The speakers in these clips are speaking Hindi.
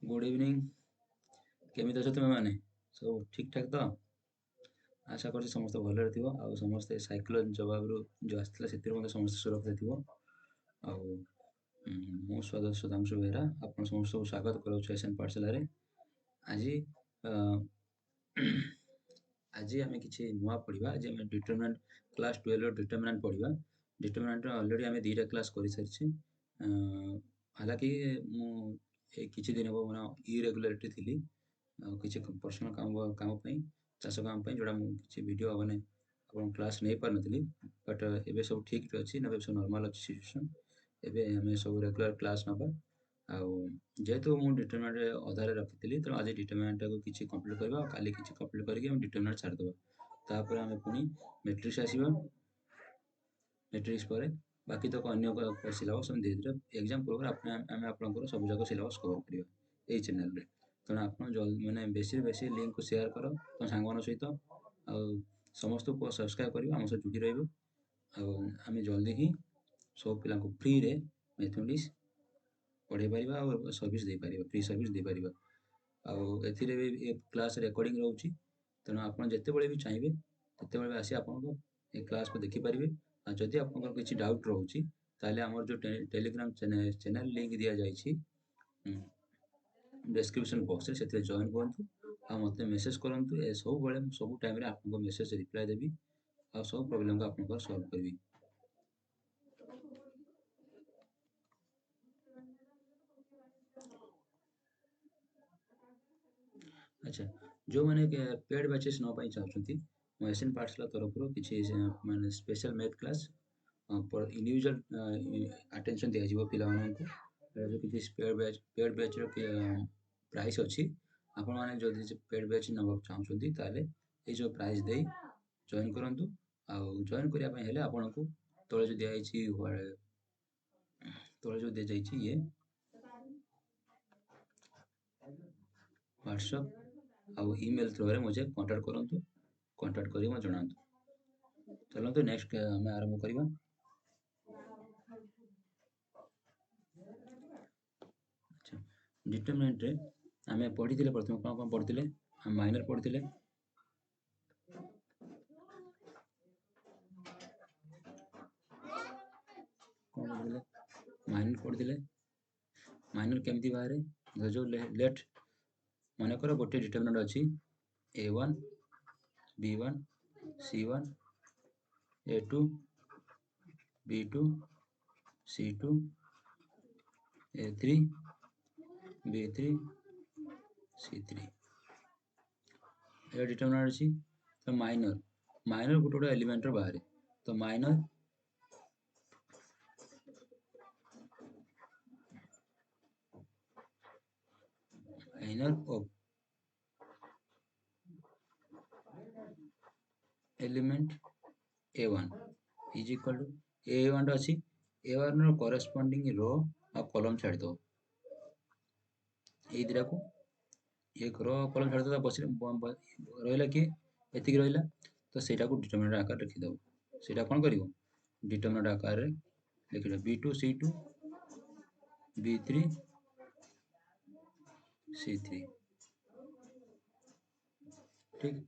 Good evening. केमिति अଛ ତୁମେ ମାନେ ସବୁ ଠିକ୍ ଠାକ୍ ତ? ଆଶା କରୁଛି ସମସ୍ତେ ଭଲରେ ଥିବ ଆଉ ସମସ୍ତେ ସାଇକ୍ଲୋନ ଜବାବରୁ ଯେଉଁ ଆସିଥିଲା ସେଥିରୁ ମଧ୍ୟ ସମସ୍ତେ ସୁରକ୍ଷିତ ଥିବ। ଆଉ ମୁଁ ସୁଧାଂଶୁ ବେହେରା ଆପଣ ସମସ୍ତଙ୍କୁ ସ୍ୱାଗତ କରାଉଛି ଏସଏନ୍ ପାଠଶାଳାରେ। ଆଜି ଅ, ଆଜି ଆମେ କିଛି ନୂଆ ପଢ଼ିବା। ଆଜି ଆମେ ଡିଟରମିନାଣ୍ଟ କ୍ଲାସ୍ 12ର ଡିଟରମିନାଣ୍ଟ ପଢ଼ିବା। ଡିଟରମିନାଣ୍ଟର ଅଲରେଡ଼ି ଆମେ ଦୁଇଟା କ୍ଲାସ୍ କରିସାରିଛେ। ହାଲାକି ମୁଁ ଏଇ କିଛି ଦିନ ହେବ ମାନେ ଇରେଗୁଲାରିଟି ଥିଲି ଆଉ କିଛି ପର୍ସନାଲ କାମ ପାଇଁ, ଚାଷ କାମ ପାଇଁ, ଯୋଉଟା ମୁଁ କିଛି ଭିଡ଼ିଓ ମାନେ ଆପଣଙ୍କ କ୍ଲାସ୍ ନେଇପାରିନଥିଲି। ବଟ୍ ଏବେ ସବୁ ଠିକ୍ରେ ଅଛି, ଏବେ ସବୁ ନର୍ମାଲ୍ ଅଛି ସିଚୁଏସନ୍। ଏବେ ଆମେ ସବୁ ରେଗୁଲାର କ୍ଲାସ୍ ନେବା। ଆଉ ଯେହେତୁ ମୁଁ ଡିଟରମିନାଣ୍ଟରେ ଅଧାରେ ରଖିଥିଲି, ତେଣୁ ଆଜି ଡିଟରମିନାଣ୍ଟଟାକୁ କିଛି କମ୍ପ୍ଲିଟ୍ କରିବା ଆଉ କାଲି କିଛି କମ୍ପ୍ଲିଟ୍ କରିକି ଆମେ ଡିଟରମିନାଣ୍ଟ ଛାଡ଼ିଦେବା। ତାପରେ ଆମେ ପୁଣି ମେଟ୍ରିକ୍ସ ଆସିବା। ମେଟ୍ରିକ୍ସ ପରେ ବାକି ତକ ଅନ୍ୟ ସିଲାବସ୍ ଆମେ ଧୀରେ ଧୀରେ ଏକ୍ଜାମ୍ ପୂର୍ବରୁ ଆମେ ଆପଣଙ୍କର ସବୁଯାକ ସିଲାବସ୍ କଭର୍ କରିବା ଏଇ ଚ୍ୟାନେଲ୍ରେ। ତେଣୁ ଆପଣ ମାନେ ବେଶୀରୁ ବେଶୀ ଲିଙ୍କ୍କୁ ସେୟାର କର ତମ ସାଙ୍ଗମାନଙ୍କ ସହିତ, ଆଉ ସମସ୍ତଙ୍କୁ ସବସ୍କ୍ରାଇବ୍ କରିବେ, ଆମ ସହିତ ଯୋଡ଼ି ରହିବେ। ଆଉ ଆମେ ଜଲ୍ଦି ହିଁ ସବୁ ପିଲାଙ୍କୁ ଫ୍ରିରେ ମ୍ୟାଥମେଟିକ୍ସ ପଢ଼େଇ ପାରିବା ଆଉ ସର୍ଭିସ୍ ଦେଇପାରିବା, ଫ୍ରି ସର୍ଭିସ୍ ଦେଇପାରିବା। ଆଉ ଏଥିରେ ବି ଏ କ୍ଲାସ୍ ରେକର୍ଡ଼ିଂ ରହୁଛି, ତେଣୁ ଆପଣ ଯେତେବେଳେ ବି ଚାହିଁବେ ସେତେବେଳେ ବି ଆସି ଆପଣଙ୍କ ଏ କ୍ଲାସ୍କୁ ଦେଖିପାରିବେ। ଆଉ ଯଦି ଆପଣଙ୍କର କିଛି ଡାଉଟ୍ ରହୁଛି ତାହେଲେ ଆମର ଯେଉଁ ଟେଲିଗ୍ରାମ ଚ୍ୟାନେଲ୍ ଲିଙ୍କ୍ ଦିଆଯାଇଛି ଡେସ୍କ୍ରିପସନ୍ ବକ୍ସରେ, ସେଥିରେ ଜଏନ୍ କରନ୍ତୁ ଆଉ ମୋତେ ମେସେଜ୍ କରନ୍ତୁ। ସବୁବେଳେ ମୁଁ ସବୁ ଟାଇମ୍ରେ ଆପଣଙ୍କ ମେସେଜ୍ ରିପ୍ଲାଏ ଦେବି ଆଉ ସବୁ ପ୍ରୋବ୍ଲେମ୍କୁ ଆପଣଙ୍କର ସଲ୍ଭ କରିବି। ଆଚ୍ଛା, ଯେଉଁମାନେ ପେଡ୍ ବ୍ୟାଚେସ୍ ନେବା ପାଇଁ ଚାହୁଁଛନ୍ତି, ମୁଁ ଏସଏନ୍ ପାଠଶାଳା ତରଫରୁ କିଛି ମାନେ special math class individual attention ଦିଆଯିବ ପିଲାମାନଙ୍କୁ। ଯେଉଁ କିଛି ପେଡ୍ ବ୍ୟାଚ୍ର ପ୍ରାଇସ୍ ଅଛି, ଆପଣମାନେ ଯଦି ସେ ପେଡ୍ ବ୍ୟାଚ୍ ନେବାକୁ ଚାହୁଁଛନ୍ତି ତାହେଲେ ଏଇ ଯେଉଁ ପ୍ରାଇସ୍ ଦେଇ ଜଏନ୍ କରନ୍ତୁ। ଆଉ ଜଏନ୍ କରିବା ପାଇଁ ହେଲେ ଆପଣଙ୍କୁ ତଳେ ଯେଉଁ ଦିଆଯାଇଛି ଇଏ ହ୍ୱାଟ୍ସଆପ୍ ଆଉ ଇମେଲ୍ ଥ୍ରୁରେ ମୋତେ କଣ୍ଟାକ୍ଟ କରନ୍ତୁ। କଣ୍ଟାକ୍ଟ କରି ମୋତେ ଜଣାନ୍ତୁ। ଚାଲନ୍ତୁ ନେକ୍ସଟ ଆମେ ଆରମ୍ଭ କରିବା। ଆଚ୍ଛା, ଡିଟରମିନାଣ୍ଟରେ ଆମେ ପଢ଼ିଥିଲେ ପ୍ରଥମେ କ'ଣ କ'ଣ ପଢ଼ିଥିଲେ? ଆମେ ମାଇନର ପଢ଼ିଥିଲେ, ମାଇନର କେମିତି ବାହାରେ? ଯେଉଁ ଲେଟ୍ ମନେକର ଗୋଟେ ଡିଟରମିନାଣ୍ଟ ଅଛି A1, B1, C1, A2, B2, C2, A3, B3, C3 ଏ ଡିଟରମିନାଣ୍ଟ ଅଛି। ତ ମାଇନର ଗୋଟେ ଗୋଟେ ଏଲିମେଣ୍ଟର ବାହାରେ। ତ minor of element A1 is equal to A1 ଅଛି, A1 ର କରେସ୍ପଣ୍ଡିଂ ରୋ ଆଉ କଲମ୍ ଛାଡ଼ିଦେବ। ଏଇ ଦିଟାକୁ ଏକ ରୋ କଲମ୍ ଛାଡ଼ିଦେବା, ରହିଲା କିଏ? ଏତିକି ରହିଲା। ତ ସେଇଟାକୁ ଡିଟରମିନାଣ୍ଟ ଆକାରରେ ଲେଖିଦେବ। ସେଇଟା କ'ଣ କରିବ? ଡିଟରମିନାଣ୍ଟ ଆକାରରେ ଲେଖିଦେବ B2, C2, B3, C3। ଠିକ୍।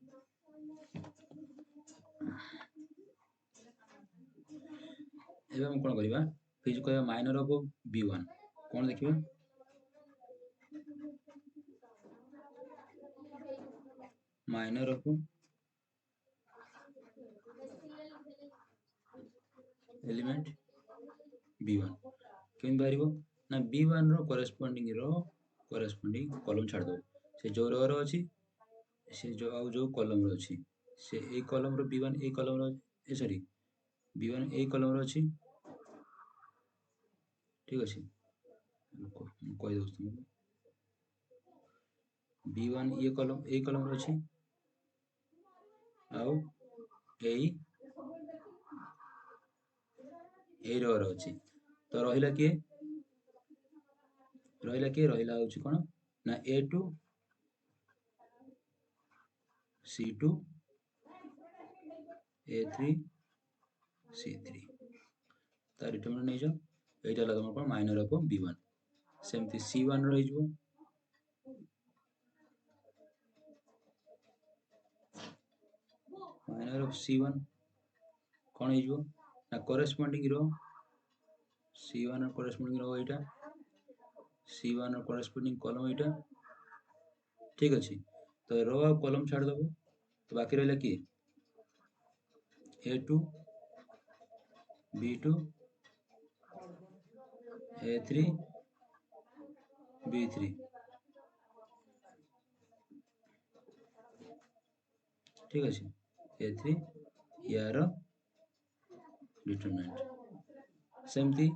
ଏବେ ଆମେ କ'ଣ କରିବା? ଫିଜ୍ କହିବା ମାଇନର ଅଫ୍ B1 କ'ଣ ଦେଖିବା? ମାଇନର ଅଫ୍ ଏଲିମେଣ୍ଟ B1 କେମିତି ବାହାରିବ? ନା B1 ର କରେସ୍ପଣ୍ଡିଂ ରୋ କରେସ୍ପଣ୍ଡିଂ କଲମ୍ ଛାଡ଼ିଦେବ। ସେ ଯେଉଁ ରୋର ଅଛି, ସେ ଯେଉଁ କଲମର ଅଛି, ସେ ଏଇ କଲମର B1 ଏଇ କଲମର B1 ଏଇ କଲମର ଅଛି। ଠିକ୍ ଅଛି, ମୁଁ କହିଦେଉଛି ତୁମକୁ। B1 ଏଇ କଲମର ଅଛି ଆଉ ଏଇ ରୋର ଅଛି। ତ ରହିଲା କିଏ? ରହିଲା ହେଉଛି କ'ଣ? ନା A2, C2, A3, C3। ତା ଡିଟରମିନାଣ୍ଟ ନେଇଯାଅ। ଏଇଟା ହେଲା ତୁମର କ'ଣ? Minor of B1। ସେମିତି C1 ରହିଯିବ। माइनर ऑफ C1 कौन हो ना करेस्पोंडिंग रो C1 और करेस्पोंडिंग रो एटा C1 और करेस्पोंडिंग कॉलम एटा ठीक अच्छे तो रो और कॉलम छाड़ दबो तो बाकी रहा कि A2 B2 A3 B3 ठीक अच्छे A3 यार डिटरमिनेंट सेमती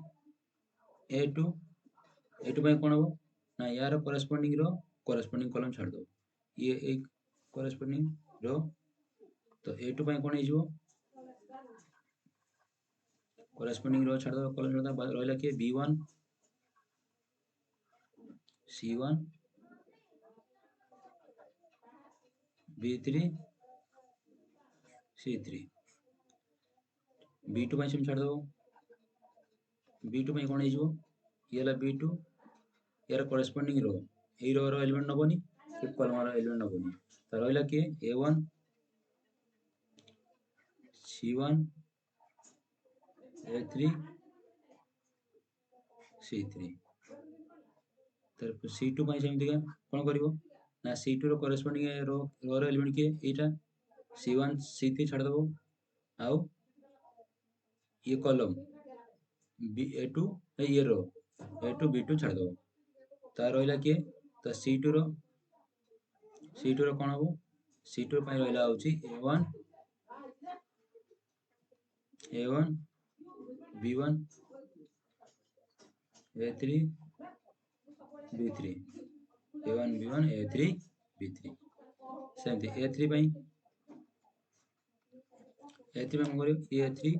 A2 पे कौन हम ना यार करेस्पोंडिंग रो करेस्पोंडिंग कॉलम छाड़ दो ये एक करेस्पोंडिंग रो तो A2 पे कौन हो करेस्पोंडिंग रो छाड़ दो कॉलम छाड़ दो रहा कि B1 C1 B3 C3 B2 पे छाड़ दो B2 पे कौन हो ये B2 यार करेस्पोंडिंग रो ये रो एलिमेंट नबनी कि कॉलम रो एलिमेंट नबनी तो रहा कि A1 C1 A3 C3 तर C2 पे सेमती कौन कर ना C2 रो करेस्पोंडिंग रो रो एलिमेंट किए एटा C1 C3 छाड़ दबो आउ ये कॉलम A2 ये रो A2 B2 छाड़ दबो ता रहा किए तो C2 रो कौन हम C2 पे रहा A1 A1 B1 A3 B3 A1 B1 A3 B3 सेमती A3 पे कौन कर A3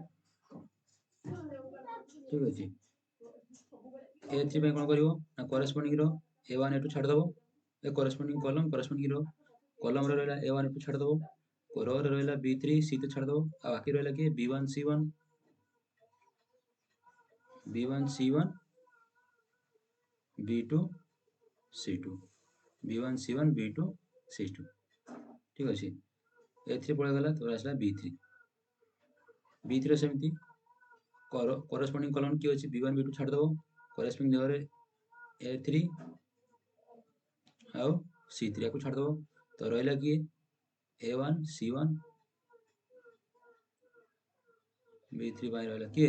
ठीक अच्छे A3 पे कौन कर ना करेस्पोंडिंग रो A1 A2 छाड़ दबो ए corresponding corresponding row column row रहा A1 A2 छाड़ दबो रो रहा B3 C3 छाड़ दबो आ बाकी रहा कि B1 C1 B2 C2 B1 C1 B2 C2 ठीक अच्छे A3 पड़े गला तो आसला B3 सेमती करेस्पोंडिंग कॉलम किए अच्छे B1 B2 छाड़ दबो करेस्पोंडिंग जगह A3 आउ C3 को छाड़ दबो तो रहा कि A1 C1 B3 पे रहा कि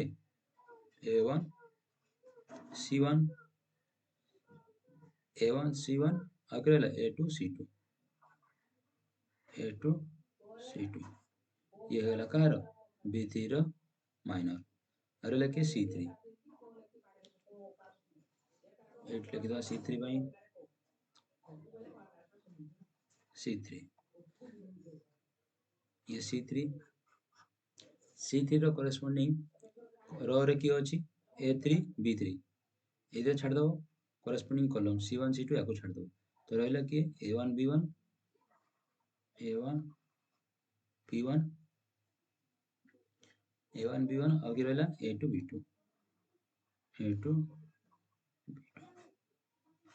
A1 C1 A1 C1 आगे रहा A2 C2 A2 C2 ये है कहार B3 रो माइनर और रहा कि C3 एट लिखिदा C3 पे C3 ये C3 रो करेस्पोंडिंग रो रे की अछि A3 B3 इधर छाड़ दो करेस्पोंडिंग कॉलम C1 C2 या को छाड़ दो तो रहा कि A1 B1 A1 P1 A1 B1 आगे रहा A2 B2 A2 B2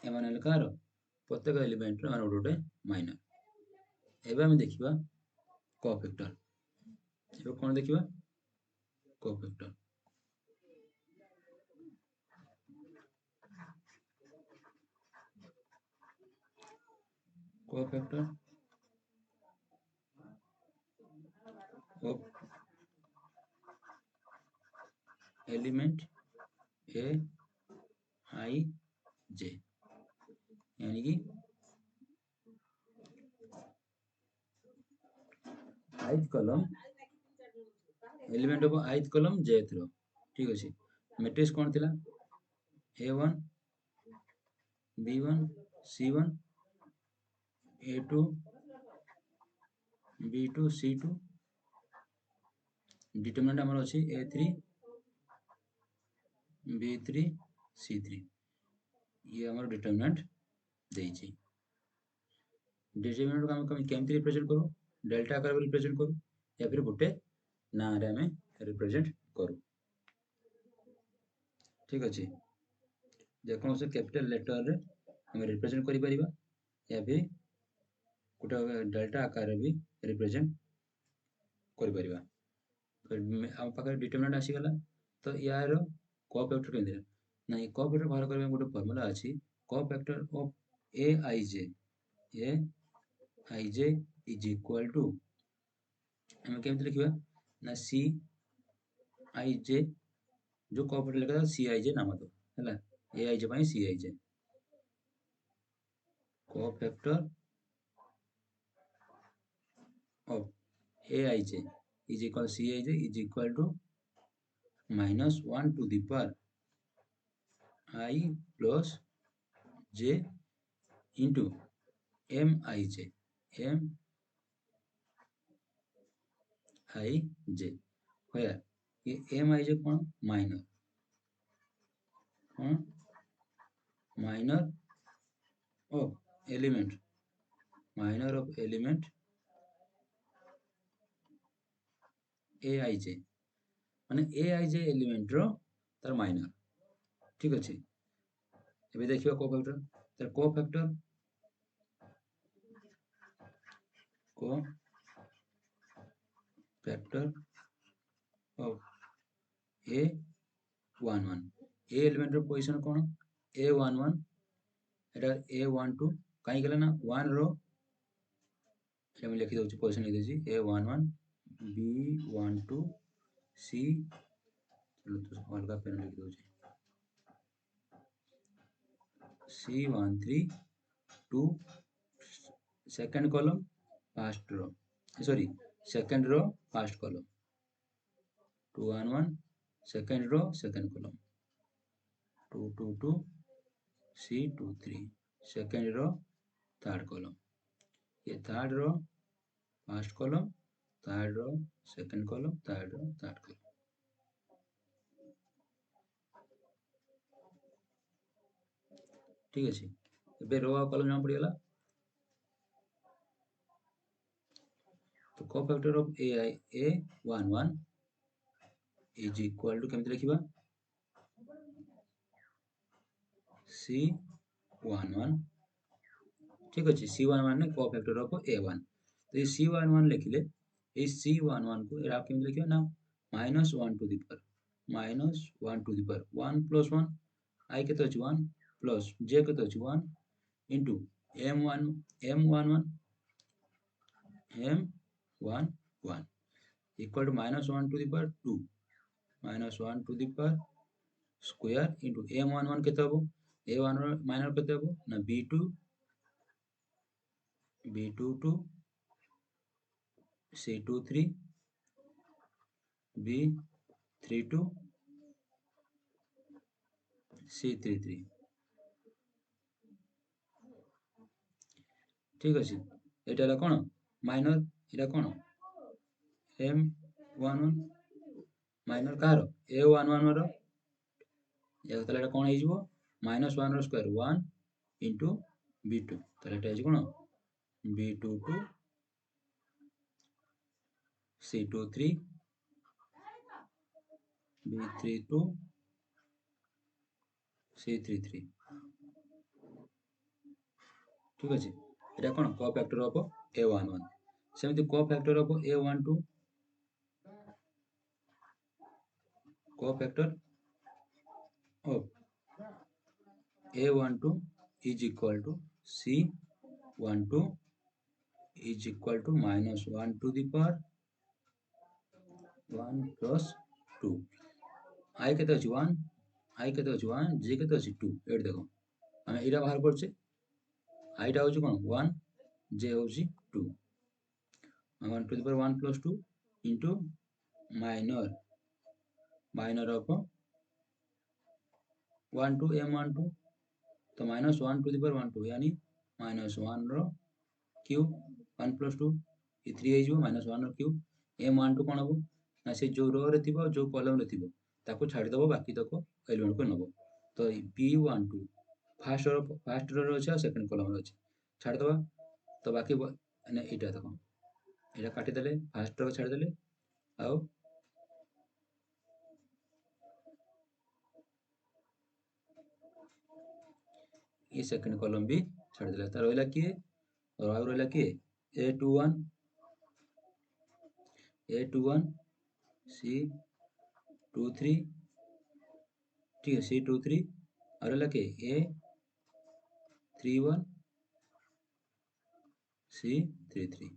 एमान कार प्रत्येक एलिमेंट रो गोटे माइनर एबे हम देखिबा कोफैक्टर एबे कोन देखिबा cofactor cofactor of element A I J यानी कि ith column element of ith column jth रो ठीक अछि मैट्रिक्स कोन थिला A1 B1 C1 A2 B2 C2 determinant हमर अछि A3 B3 C3 ये हमर डिटरमिनेंट देछि डिटरमिनेंट को हम केमति रिप्रेजेंट करू डेल्टा आकार में रिप्रेजेंट करू या फिर गोटे ना रे हमें रिप्रेजेंट करू ठीक अछि जेकों से कैपिटल लेटर रे हम रिप्रेजेंट करि परिबा या फिर गोटे डेल्टा आकार भी रिप्रेजेंट କରିପାରିବା। ଆମ ପାଖରେ ଡିଟରମିନାଣ୍ଟ ଆସିଗଲା। ତ ୟାର କୋଫ୍ୟାକ୍ଟର କେମିତି ନା ଏ କୋଫ୍ୟାକ୍ଟର ବାହାର କରିବା ଗୋଟେ ଫର୍ମୁଲା ଅଛି। Cofactor of A is equal to ଆମେ କେମିତି ଲେଖିବା ନା ସି ଆଇ ଜେ जो कोऑपरेटर लिखा था सी आई जे नाम दो है A I J C I J cofactor of A I J is equal C I J is equal to -1 to the power I plus J into M I J होया ये एम आई जे कौन minor of element A I J माने ए आई जे एलिमेंट रो तार माइनर ठीक अच्छे एबे देखिबा कोफैक्टर ऑफ A11 ए एलिमेंट रो पोजीशन कोन A11 एटा A12 काई गेला ना 1 रो एटा मैं लिखि दउची पोजीशन लिखि देची A11 B12 C चलो तो अलगा पेन लिखि दउची C13 2 second column first row sorry second row first column 211 second row second column 222 C23 second row third column ये third row first column third row second column third row third column ठीक है एबे रो कॉलम जमा पड़ी गला तो cofactor of A11 is equal to केमति लिखिबा C11 ठीक अच्छे C11 ने कोफैक्टर ऑफ A1 तो ये C11 लिखिले ये C11 को आप केमति लिखिबा ना -1 to the power -1 to the power 1 plus 1 I केते अछि 1 प्लस जे केते अछि 1 into m11 equal to -1 to the power 2 -1 to the power square into m11 केते हबो a11 माइनर केते हबो ना b22 c23 b32 c33 ठीक अछि एटा ला कोन माइनर एटा कोन m11 माइनर कार a11 रो या तले एटा कोन हे जिवो -1 रो स्क्वायर 1 इनटू b2 तले एटा हे कोन b22 c23 b32 c33 ठीक अछि एटा कोन कोफैक्टर ऑफ A11 सेमति cofactor of A12 cofactor of A12 is equal to C12 is equal to -1 to the power 1 plus 2 I केते अछि 1 I केते अछि 1 J केते अछि 2 एट देखो हमें एरा बाहर करछे I टा होछि कोन 1 J होछि 2 1 to the power 1 plus 2 into minor of 1 to m12 तो -1 to the power 1 2 यानी -1 रो क्यूब 1 plus 2 ये 3 हे जिवो -1 रो क्यूब m12 कोन हबो ना से जो रो रे थिबो जो कॉलम रे थिबो ताको छाडी दबो बाकी तको एलिमेंट को नबो तो b12 फर्स्ट रो अछि और सेकंड कॉलम रो अछि छाडी दबा तो बाकी ने एटा देखो एटा काटी देले फर्स्ट रो छाडी देले आउ ये सेकंड कॉलम भी छाड़ देला तार होइला कि और आ रहला कि A21 A21 C23 ठीक है C23 और लगे A31 C33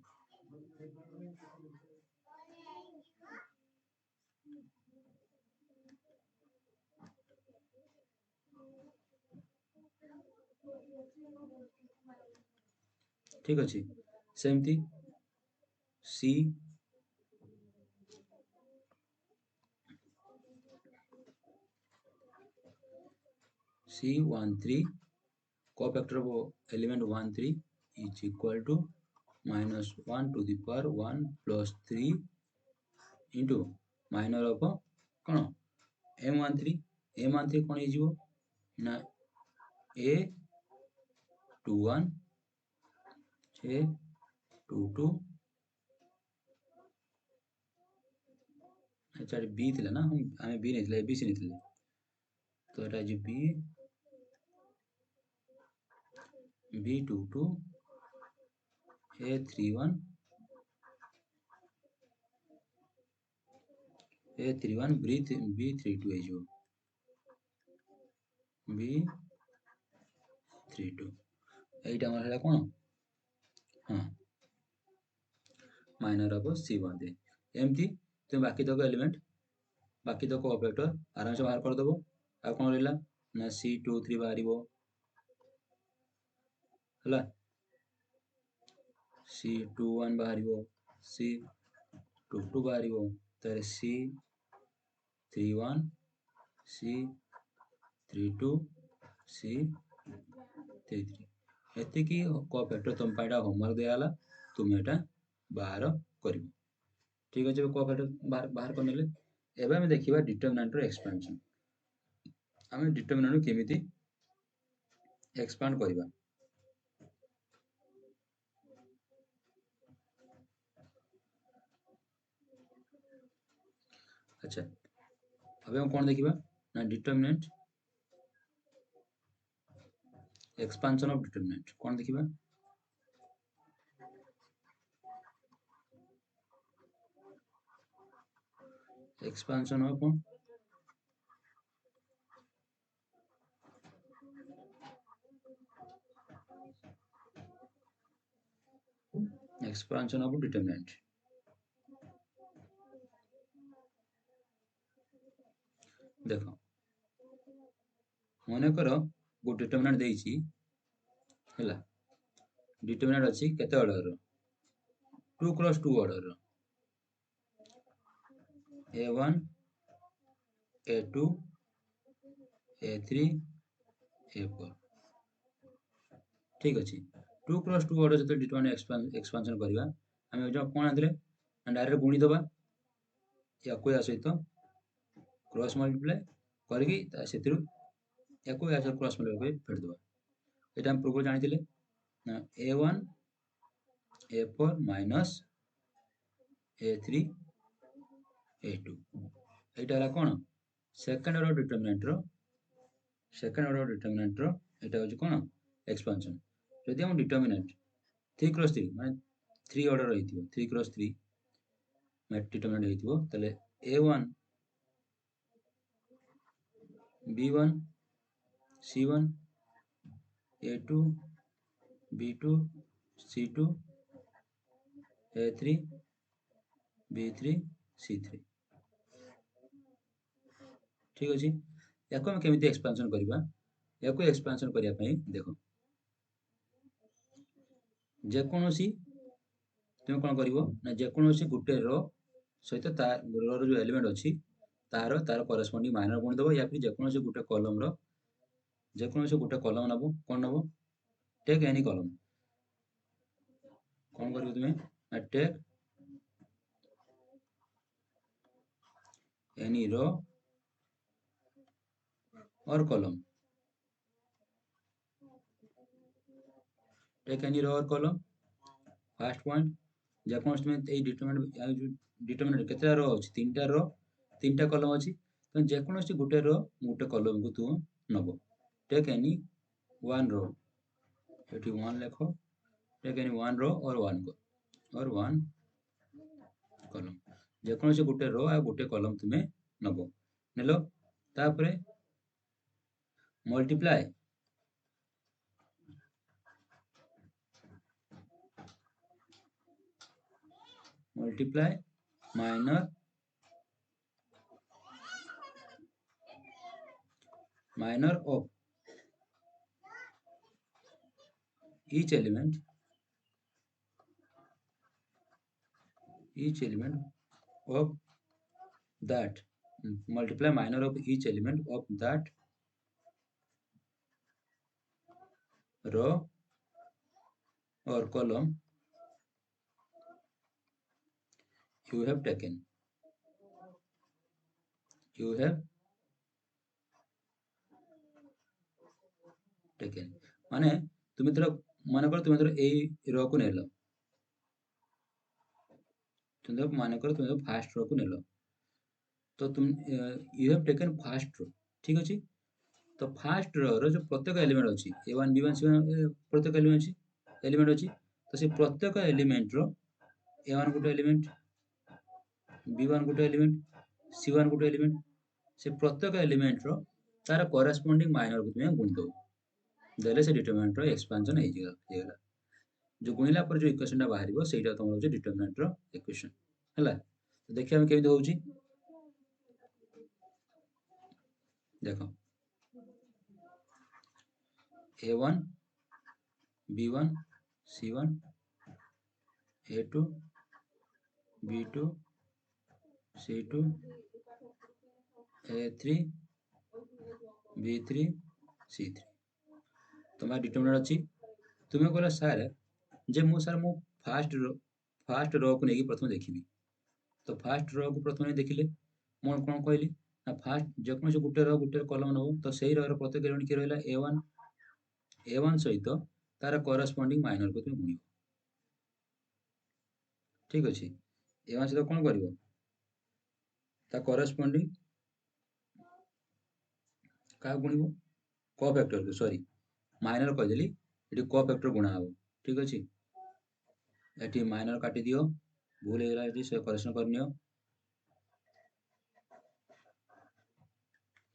ठीक अच्छे सेमती C C13 co-factor of element 13 is equal to -1 to the power 1 plus 3 into minor of कौन M13 कौन हो ना A21 A22 अच्छा बी थी ना हम बी नहीं ए बी सी नहीं तो এটা যে B B22 A31 A31 B32 हो B32 এইটা আমার হলো কোন हाँ माइनर ऑफ C13 एमती तुम बाकी तक एलिमेंट बाकी तक ऑपरेटर आराम से बाहर कर दबो आ कोन रहला ना C23 बाहरिबो हला C21 बाहरिबो C22 बाहरिबो तारे C31 C32 C33 ଏତିକି କୋଫ୍ୟାକ୍ଟର तुम ପାଇଁ होमवर्क दियाला तुम एटा बाहर करिवो ठीक अछि कोफ्ୟାକ୍ଟର बाहर करनेले एबे हम देखिबा डिटरमिनेंट रो एक्सपेंशन हम डिटरमिनेंट केमिति एक्सपांड करिबा अच्छा अबे हम कोन देखिबा ना डिटरमिनेंट एक्सपांशन ऑफ डिटरमिनेंट कोन देखिबा एक्सपांशन ऑफ डिटरमिनेंट देखो मन कर गो डिटरमिनेंट देइछि हला डिटरमिनेंट अछि केते ऑर्डर रो 2 क्रॉस 2 ऑर्डर रो A1 A2 A3 A4 ठीक अछि 2 क्रॉस 2 ऑर्डर जते डिटरमिनेंट एक्सपांशन करिवा हम जो कोन आदले डायरेक्ट गुणी दबा या कोई आ सहित क्रॉस मल्टीप्लाई करके सेतिरु या कोई आ क्रॉस मल्टीप्लाई फेड दबा एटा हम पूर्व जानिथिले ना A1 A4 minus A3 A2 एटा हला कोन सेकंड ऑर्डर डिटरमिनेंट रो एटा होची कोन एक्सपांशन यदि हम डिटरमिनेंट 3 क्रॉस 3 माने 3 ऑर्डर रहिथिबो 3 क्रॉस 3 मैट डिटरमिनेंट रहिथिबो तले A1 B1 C1 A2 B2 C2 A3 B3 C3 ठीक अछि याको हम केमिति एक्सपांशन करिबा याको एक्सपांशन करिया पई देखो जे कोनोसी तुम कोन करिवो ना जे कोनोसी गुटे रो सहित ता रो जो एलिमेंट अछि तार करेस्पोंडिंग माइनर गुण देबो या फिर जे कोनोसी गुटे कॉलम रो जे कोनोसी गुटे कॉलम नबो कोन नबो टेक एनी कॉलम कोन करिवो तुमे ना टेक एनी रो और कॉलम टेक एनी रो और कॉलम फर्स्ट पॉइंट जे कोनोसी में ए डिटरमिनेंट केते रो अछि तीनटा कॉलम अछि तो जे कोनोसी गुटे रो गुटे कॉलम को तू नबो take any one row eighty one लिखो टेक एनी वन रो और वन कॉलम जेकोसी गोटे रो आ गोटे कॉलम तुम्हें नब नेल तापरे multiply minor of each element of that multiply minor of each element of that row or column you have taken माने तुम्हें थोड़ा मन कर तुम्हें थोड़ा ए रो को नेलो तुम्हें मन कर तुम्हें फास्ट रो को नेलो तो तुम यू हैव टेकन फास्ट रो ठीक अछि तो फास्ट रो रो जो प्रत्येक एलिमेंट अछि a1 b1 c1 प्रत्येक एलिमेंट अछि तो से प्रत्येक एलिमेंट रो a1 गोटे एलिमेंट b1 गोटे एलिमेंट c1 गोटे एलिमेंट से प्रत्येक एलिमेंट रो तार कोरेस्पोंडिंग माइनर को तुम्हें गुण दो देले से डिटरमिनेंट रो एक्सपेंशन हेगला जो गुणिला पर जो इक्वेशन टा बाहरिबो सेटा तमरो जे डिटरमिनेंट रो इक्वेशन हला तो देखिए हम केमिति होउची देखो a1 b1 c1 a2 b2 c2 a3 b3 c3 तुम्हारा डिटरमिनेंट अछि तुम्हें कहला सर जे मु सर मु फास्ट रो को नेकी प्रथम देखिबी तो फास्ट रो को प्रथम देखिले मु कोन कहली ना फास्ट जेकोन से गुटे कॉलम नबो तो सेही रो प्रत्येक एलिमेंट के रहला a1 सहित तार कोरेस्पोंडिंग माइनर को तुम गुणिबो ठीक अछि a1 सहित कोन करिवो ता कोरेस्पोंडिंग का गुणिबो कोफैक्टर को सॉरी माइनर कह देली एटी कोफैक्टर गुणा हबो ठीक अछि एटी माइनर काटी दियो भूल हेला एटी से करेक्शन करनियो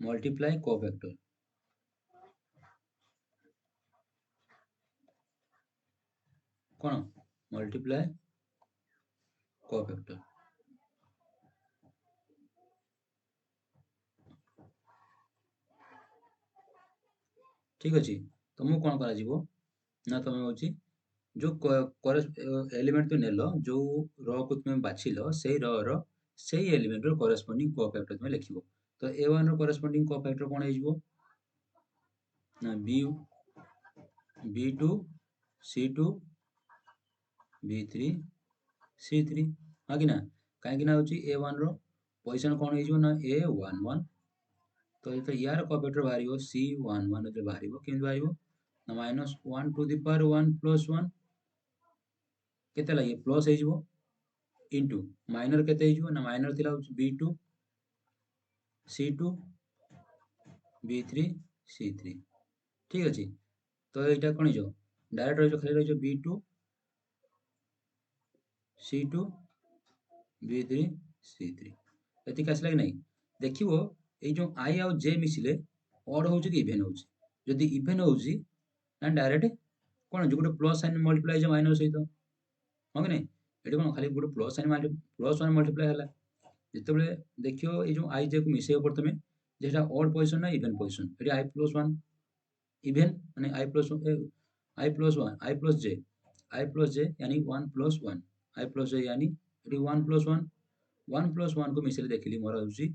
मल्टीप्लाई कोफैक्टर कोन मल्टीप्लाई कोफैक्टर ठीक अछि तो मु कोन करा जीवो ना तमे होची जो एलिमेंट तो नेलो जो रो को तुम बाछिलो सेही रो सेही एलिमेंट रो कोरेस्पोंडिंग कोफैक्टर तुम लिखिबो तो a1 रो कोरेस्पोंडिंग कोफैक्टर कोन हेजिवो ना b2 c2 b3 c3 हा कि ना काहे कि ना होची a1 रो पोजीशन कोन हेजिवो ना a11 तो ये तो यार कोफैक्टर बाहरिबो c11 जो बाहरिबो केन बाहरिबो ना -1 टू द पावर 1 प्लस 1 केते लागे प्लस हेजिवो इनटू माइनर केते हेजिवो ना माइनर थिला b2 c2 b3 c3 ठीक अछि तो एटा कोन जो डायरेक्ट रहिजो खाली रहिजो b2 c2 b3 c3 एति कासला कि नहीं देखिवो ए जो i आ j मिसिले ऑड होउची कि इवन होउची जदि इवन होउची ना डायरेक्ट कोन जो गोटे प्लस साइन मल्टीप्लाई जे माइनस सहित हो कि नहीं एटी कोन खाली गोटे प्लस साइन प्लस 1 मल्टीप्लाई हला जेतेबेले देखियो ए जो i j को मिसेइबो प्रथमे जेटा ऑड पोजीशन ना even position eighty i plus 1 even माने i plus 1 i plus j यानी 1 प्लस 1 i प्लस j यानी एटी 1 प्लस 1 1 प्लस 1 को मिसेले देखिली मोर होउची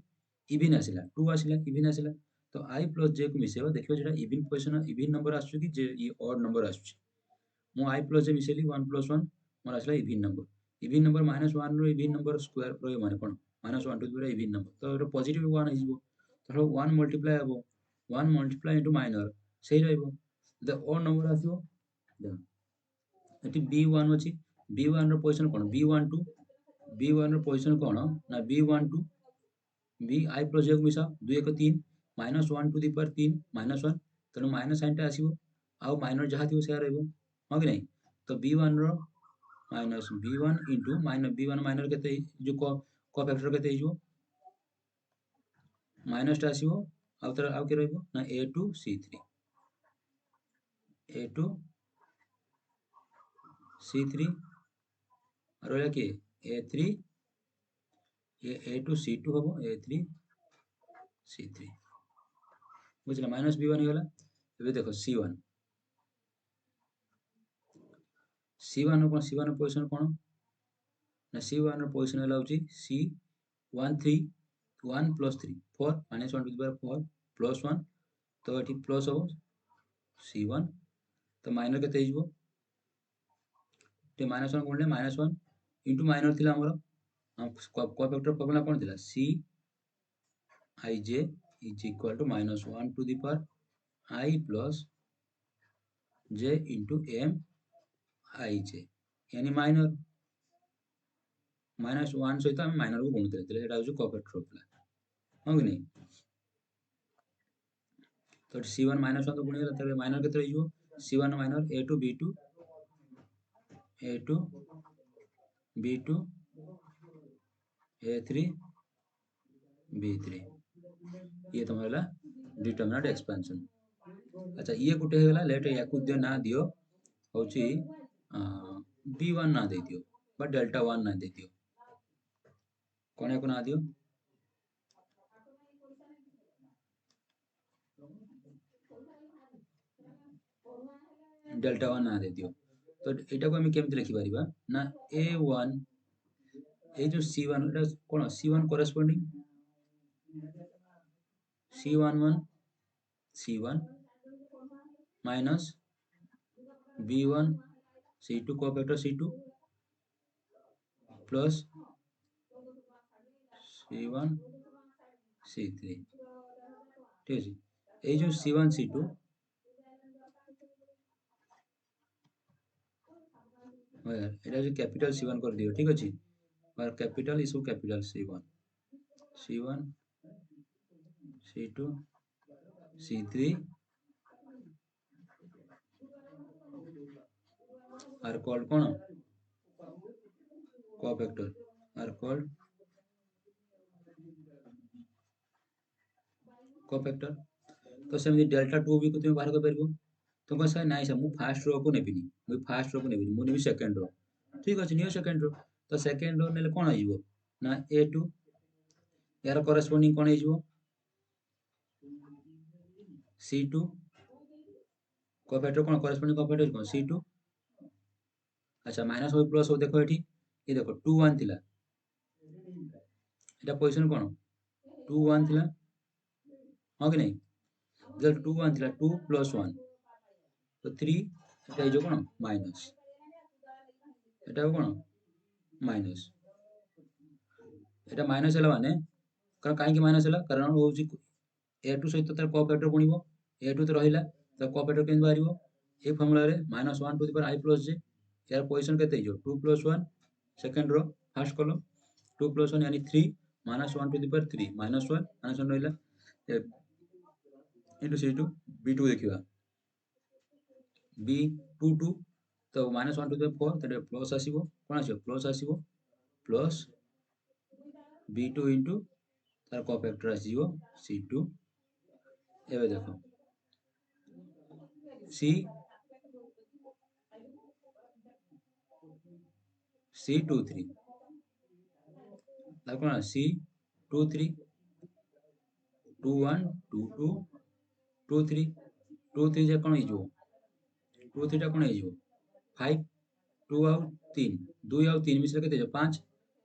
इवन आसिला 2 आसिला इवन आसिला तो i प्लस j को मिसेबो देखियो जेटा इवन पोजीशन इवन नंबर आसु कि जे ई ऑड नंबर आसु मु i प्लस j मिसेली 1 प्लस 1 मोर आसिला इवन नंबर -1 रो इवन नंबर स्क्वायर रो माने कोन -1 टू द इवन नंबर तो एटा पॉजिटिव 1 आइबो तो 1 मल्टीप्लाई हबो 1 मल्टीप्लाई इनटू माइनर सही रहइबो द ऑड नंबर आसिबो एटी b1 अछि b1 रो पोजीशन कोन b1 रो पोजीशन कोन ना b12 b i plus j को मिसा 2 1 3 -1 टू द पावर 3 -1 तनो माइनस साइन टा आसीबो आ माइनर जहा थिबो से रहइबो हो कि नहीं तो b1 रो minus b1 into minus b1 minor केते जो कोफैक्टर केते हिजो माइनस टा आसीबो आउ के रहइबो ना A2C3 A2C3 रहला के A3 ये A2C2 हबो A3C3 बुझला माइनस B1 गला एबे देखो C1 C1 पोजीशन कोन ना C1 रो पोजीशन हला होची C13 1 plus 3 4 minus 1 to the power 4 plus 1 तो एठी प्लस हो C1 तो माइनर केते हिजबो ते माइनस 1 गुणले माइनस 1 इनटू माइनर थिला हमर कोफैक्टर फॉर्मूला कोन थिला C ij is equal to minus 1 to the power I plus j into m ij यानी माइनर माइनस 1 सहित हम माइनर को गुणुते थिले एटा होची कोफैक्टर फॉर्मूला हो कि नहीं तो C1 माइनस 1 तो गुणी गला तबे माइनर केते हिजबो C1 minor A2 B2 B2 A3 B3 ये तुम्हारा डिटरमिनेंट एक्सपेंशन अच्छा ये गुटे हे गला लेट या कुछ ना दियो होची B1 ना दे दियो बट डेल्टा 1 ना दे दियो कोने को ना दियो डेल्टा 1 ना दे दियो तो एटा को हम केमते लिखि परिबा ना A1 ए जो C1 एटा कोन C1 corresponding C11 C1 minus B1 C2 cofactor C2 plus C1 C3 ठीक है এই जो C1 C2 এটা যে ক্যাপিটাল C1 করে দিও ঠিক আছে আর ক্যাপিটাল ইসু capital C1 C1 C2 C3 are called कौन कोफैक्टर are called कोफैक्टर तो सेमि डेल्टा 2 भी को तुम बाहर कर परबो तो कस नाइ से मु फर्स्ट रो को नेबिनी मु फर्स्ट रो को नेबिनी मु नेबी सेकंड रो ठीक अछि नियो सेकंड रो तो सेकंड रो नेले कोन आइबो ना A2 यार कोरेस्पोंडिंग कोन आइबो C2 कोफैक्टर कोन कोरेस्पोंडिंग कोफैक्टर कोन C2 अच्छा माइनस हो प्लस हो देखो एठी ये देखो 2 1 थिला एटा पोजीशन कोन 2 1 थिला हो कि नहीं जब 2 1 थिला 2 plus 1 तो 3 एटा जो कोन माइनस एटा कोन माइनस एटा माइनस हला माने कारण काहे कि माइनस हला कारण होउची A2 सहित तार कोफैक्टर गुणिबो A2 तो रहिला तो कोफैक्टर केन बारिबो ए फार्मूला रे -1 to the power I plus j यार पोजीशन केते हिजो 2 plus 1 second row first column 2 plus 1 यानी 3 -1 to the power 3 -1 रहिला into C2 B2 देखिबा B2 2 तो -1 to the power 4 तो प्लस आसीबो कोन आसीबो प्लस आसीबो प्लस B2 into तार कोफैक्टर आसीबो C2 एबे देखो C23 तार कोन C23 21 22 23 23 जे कोन हिजो 23 टा कोन हिजो 5 2 आउ 3 2 आउ 3 मिसले केते जो 5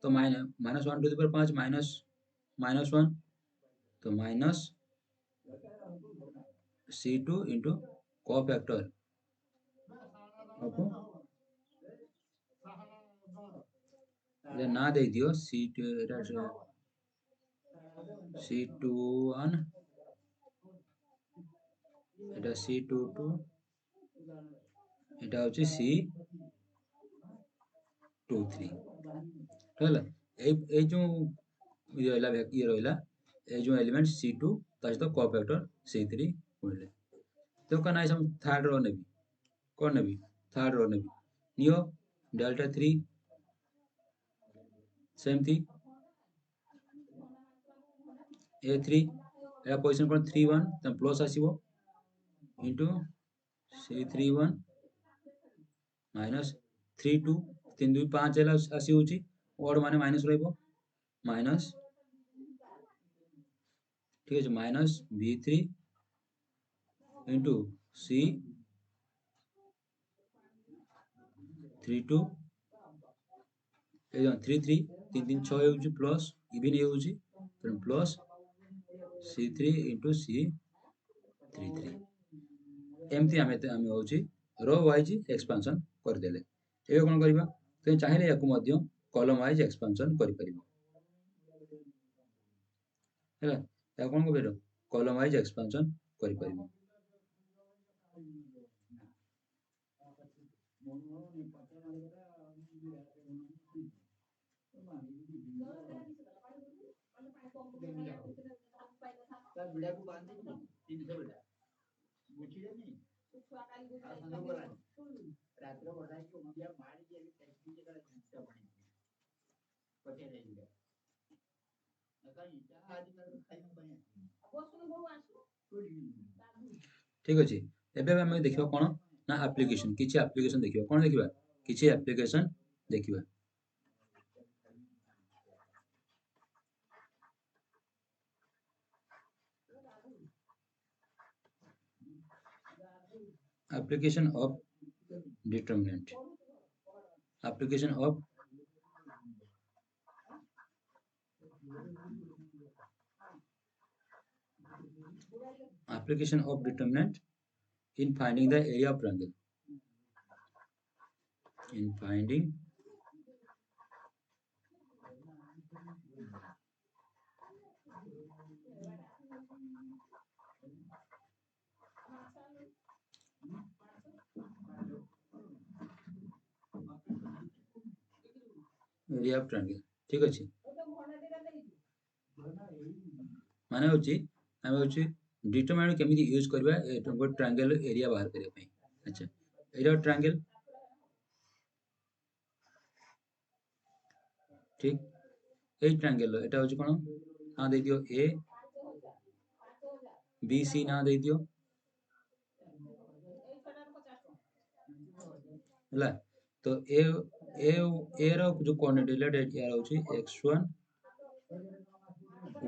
तो -1 टू द पावर 5 -1 तो minus C2 into cofactor okay ये ना दे दियो C2 एटा C21 এটা C22 এটা হচ্ছে C23 ହେଲା এই जो ये रहला ये जो एलिमेंट C2 ता सहित कोफैक्टर C3 गुणले तो कना हम थर्ड रो नेबी कोन नेबी थर्ड रो नेबी नियो डेल्टा 3 सेम थी A3 या पोजीशन कोन 3 1 त प्लस आसीबो इनटू C3 1 माइनस 3 2 3 2 5 एला आसी होची ओड माने माइनस रहइबो माइनस ठीक है माइनस V3 इनटू C32 ए 3 3 3 3 6 होची प्लस इवन ए होची त प्लस C3 इनटू C33 एमती आमे होची रो वाइज एक्सपेंशन कर देले ए कोन करबा ते चाहिले याकू मध्य कॉलम वाइज एक्सपेंशन करि परिबो हैला या कोन को कॉलम वाइज एक्सपेंशन करि परिबो ठीक अछि एबे हम देखिबा कोन ना एप्लीकेशन किछि एप्लीकेशन देखिबा कोन देखिबा किछि एप्लीकेशन देखिबा application of determinant application of determinant in finding the area of triangle in finding area of triangle ठीक अछि माने होची हम होची डिटरमिनेंट केमिति यूज करबा ए ट्रायंगल एरिया बाहर करिया पई अच्छा एरिया ऑफ ट्रायंगल ठीक ए ट्रायंगल एटा होची कोन हां दे दियो ए बी सी ना दे दियो हला तो ए रो जो कोऑर्डिनेट एरिया होची x1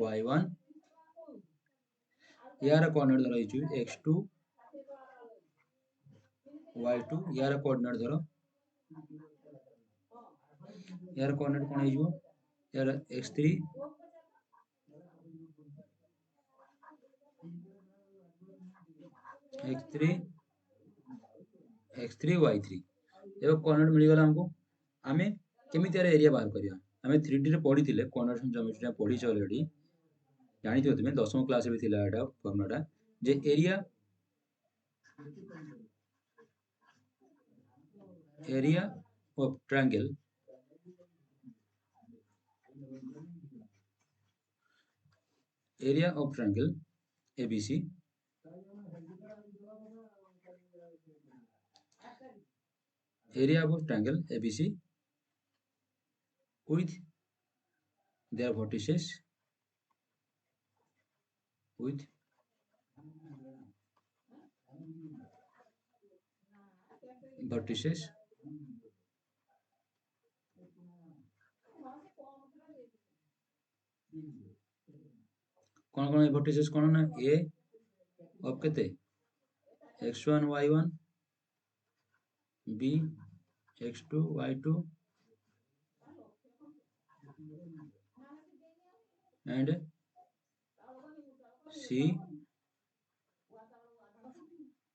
y1 यार कोऑर्डिनेट धरो हिचु x2 y2 यार कोऑर्डिनेट धरो यार कोऑर्डिनेट कोन हिजो यार x3 x3 x3 y3 एबो कोऑर्डिनेट मिल गेला हमको हमें केमिति एरिया बाहर करिया हमें 3D रे पढी थिले कोऑर्डिनेशन ज्योमेट्री पढी छ ऑलरेडी जानि थियो तुमे 10वीं क्लास रे थिला एटा फॉर्मूलाटा जे area of triangle ABC area of triangle ABC with their vertices with vertices कौन कौन vertices कौन ना A of केते x1 y1 B x2 y2 and C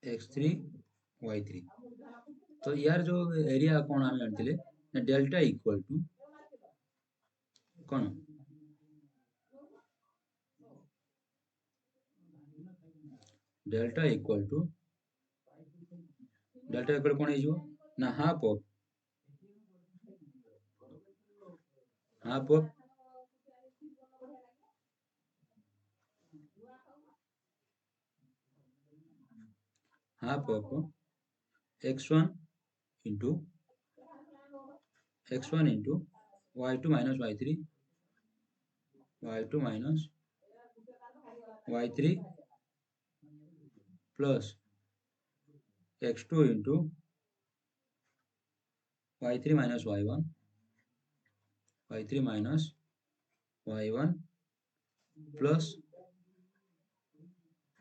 x3 y3 तो यार जो एरिया कौन हम जानथिले ना डेल्टा इक्वल टू कौन डेल्टा इक्वल टू कौन हिजो ना half of x1 into y2 minus y3 y2 minus y3 plus x2 into y3 minus y3 minus y1 plus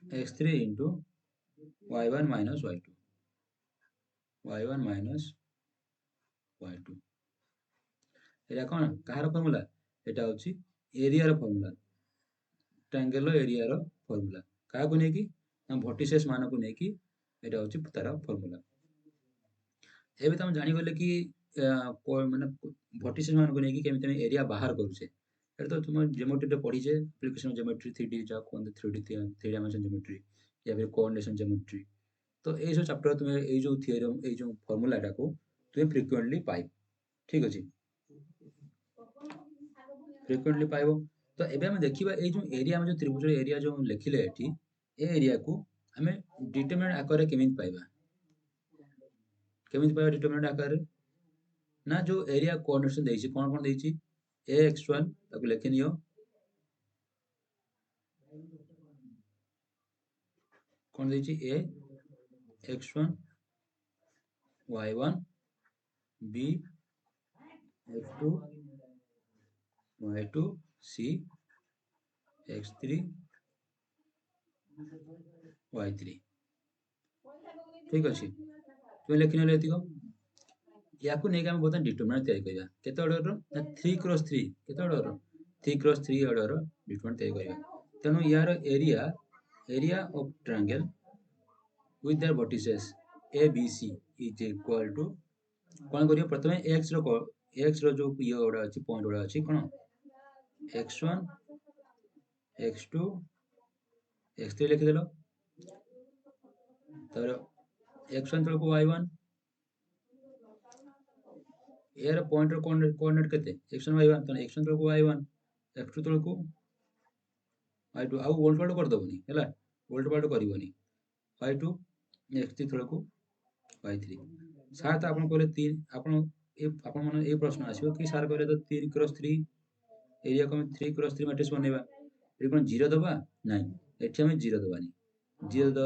x3 into y1 minus y1 minus y2 এটা कौन कहार फॉर्मूला एटा होची एरिया रो फॉर्मूला ट्रायंगल रो एरिया रो फॉर्मूला का को नेकी हम वर्टिसेस मान को नेकी एटा होची तार फॉर्मूला एबे त हम जानि गले कि को माने वर्टिसेस मान को नेकी केमिति हम एरिया बाहर करूछे एटा तो तुम ज्योमेट्री रे पढी जे एप्लीकेशन ज्योमेट्री 3D जा कोन 3D 3 डायमेंशन ज्योमेट्री या फिर कोऑर्डिनेशन ज्योमेट्री तो ए जो चैप्टर तुम ए जो थ्योरम ए जो फॉर्मूला टा को तुम फ्रीक्वेंटली पाइ ठीक अछि फ्रीक्वेंटली पाइबो तो एबे हम देखिबा ए जो एरिया हम जो त्रिभुज एरिया जो लेखिले एठी ए एरिया को हमें डिटरमिनेंट आकार रे केमिति पाइबा डिटरमिनेंट आकार रे ना जो एरिया कोऑर्डिनेशन देइछि कोन कोन देइछि ax1 ताको लेखि नियो कोन देइछि ax1 y1 b x2 y2 c x3 y3 ठीक अछि तुम लेखि नेले एतिको याकू नेका हम बता डिटरमिनेंट तयारी करिया केते ऑर्डर रो ना 3 क्रॉस 3 केते ऑर्डर रो 3 क्रॉस 3 ऑर्डर रो डिटरमिनेंट तयारी करिया तेनु यार area of triangle with their vertices a b c is equal to कोन करियो प्रथमे x रो जो ये ओडा अछि पॉइंट ओडा अछि कोन x1 x2 x3 लिखि देलो तर x1 तळको y1 air pointer coordinate केते x1 y1 त x1 तळको y1 x2 तळको y2 आ वोल्ट वाल्ट कर दबनी हैला volt volt करिवनी y2 x3 तळको y3 साथ आपण कहले 3 आपण आपण मन ए प्रश्न आसीबो कि सार कहले तो 3 क्रॉस 3 एरिया को 3 क्रॉस 3 मैट्रिक्स बनेबा एठी कोन 0 दबा नाही एठी हम 0 दबानी 0 द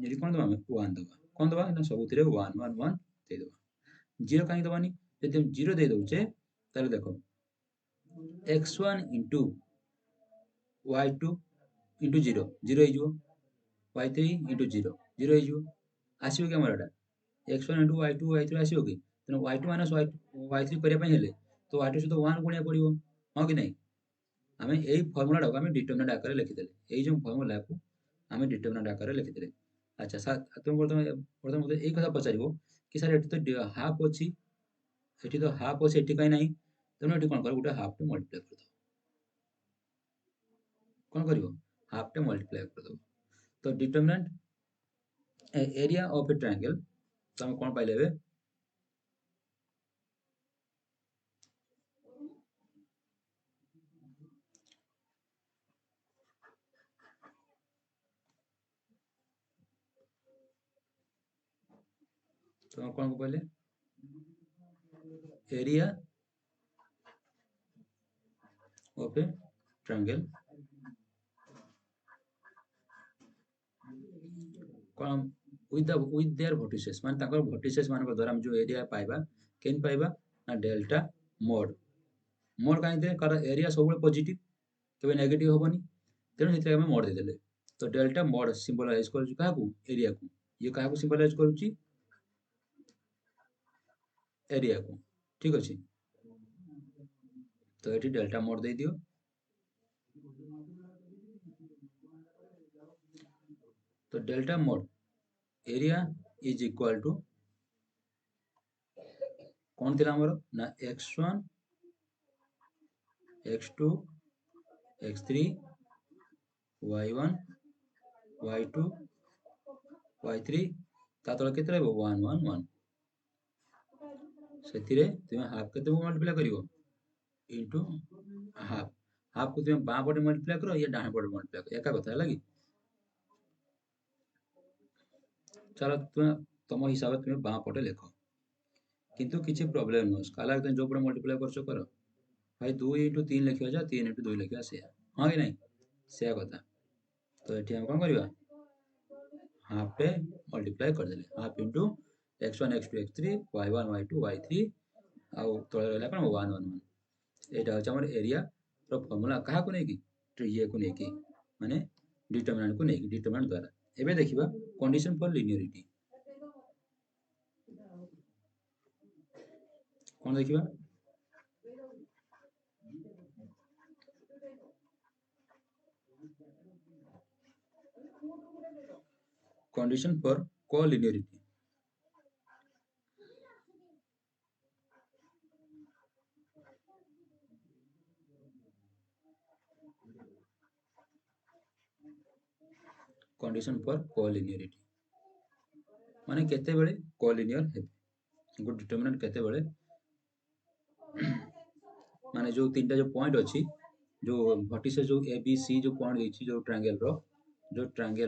एठी कोन दबा हम 1 दबा कोन दबा ना सबुथिरे 1 1 1 दे दबा 0 काहे दबानी जदि हम 0 दे दउचे ताले देखो x1 y2 0 0 हे जो y3 0 0 हे जो आसीबो कि हमर एटा x1 y2 y3 आसीबो कि तने y2 माइनस y3 करिया पय हेले तो y2 सहित 1 गुणिया पड़िबो हां कि नहीं हमें एई फार्मूला टा को हमें डिटरमिनेंट आकार लिखि देले एई जो फार्मूला को हमें डिटरमिनेंट आकार लिखि देले अच्छा सर तुम प्रथम मुझे एक कथा पचारिबो कि सर एटी तो हाफ अछि एटी तो हाफ अछि एटी काई नहीं तने एटी कोन कर गुटे हाफ टू मल्टीप्लाई कर दो कोन करिवो हाफ टू मल्टीप्लाई कर दो तो determinant area of A triangle तो हम कोन पाइले बे तो हम कोन को पाइले area of A triangle cone with their vertices मान ताकर vertices मान को द्वारा हम जो एरिया पाइबा केन पाइबा ना डेल्टा मोड मोड काहे दे कर एरिया सब पॉजिटिव तबे नेगेटिव होबनी तेनु हितरे हम मोड दे देले तो डेल्टा मोड सिंबलाइज करू काहा को एरिया को ये काहा को सिंबलाइज करूची एरिया को ठीक अछि तो एटी डेल्टा मोड दे दियो तो delta mod area is equal to कौन थिला हमर ना x1 x2 x3 y1 y2 y3 ता तले केते रहबो 1 1 1 सेतिरे तुमे हाफ केते मल्टीप्लाई करिवो इनटू हाफ हाफ को तुमे बां पटे मल्टीप्लाई करो या डाहां पटे मल्टीप्लाई करो एका कथा लागी चलो तुमे तम हिसाब तुमे बां पटे लेखो किंतु किछि प्रॉब्लम न स्केलर तुमे जो पटे मल्टीप्लाई करछो करो भाई 2 3 लिखियो जा 3 2 लिखियो से हां कि नहीं से कथा तो ये हम कौन करवा हाफ रे मल्टीप्लाई करदे half into x1 x2 x3 y1 y2 y3 आउ तले रहा कौन 1 1 1 यहाँ हूँ आम एरिया फर्मूला क्या को लेकिन ये को लेकिन माने डिटरमिनेंट को लेकिन डिटरमिनेंट द्वारा एबे देखिबा कंडीशन फॉर लिनियरिटी कौन देखिबा condition for collinearity condition for collinearity माने केते बेले कोलिनियर हेबे गुड डिटरमिनेंट केते बेले माने जो तीनटा जो पॉइंट अछि जो वर्टिसेस जो ए बी सी जो पॉइंट देछि जो ट्रायंगल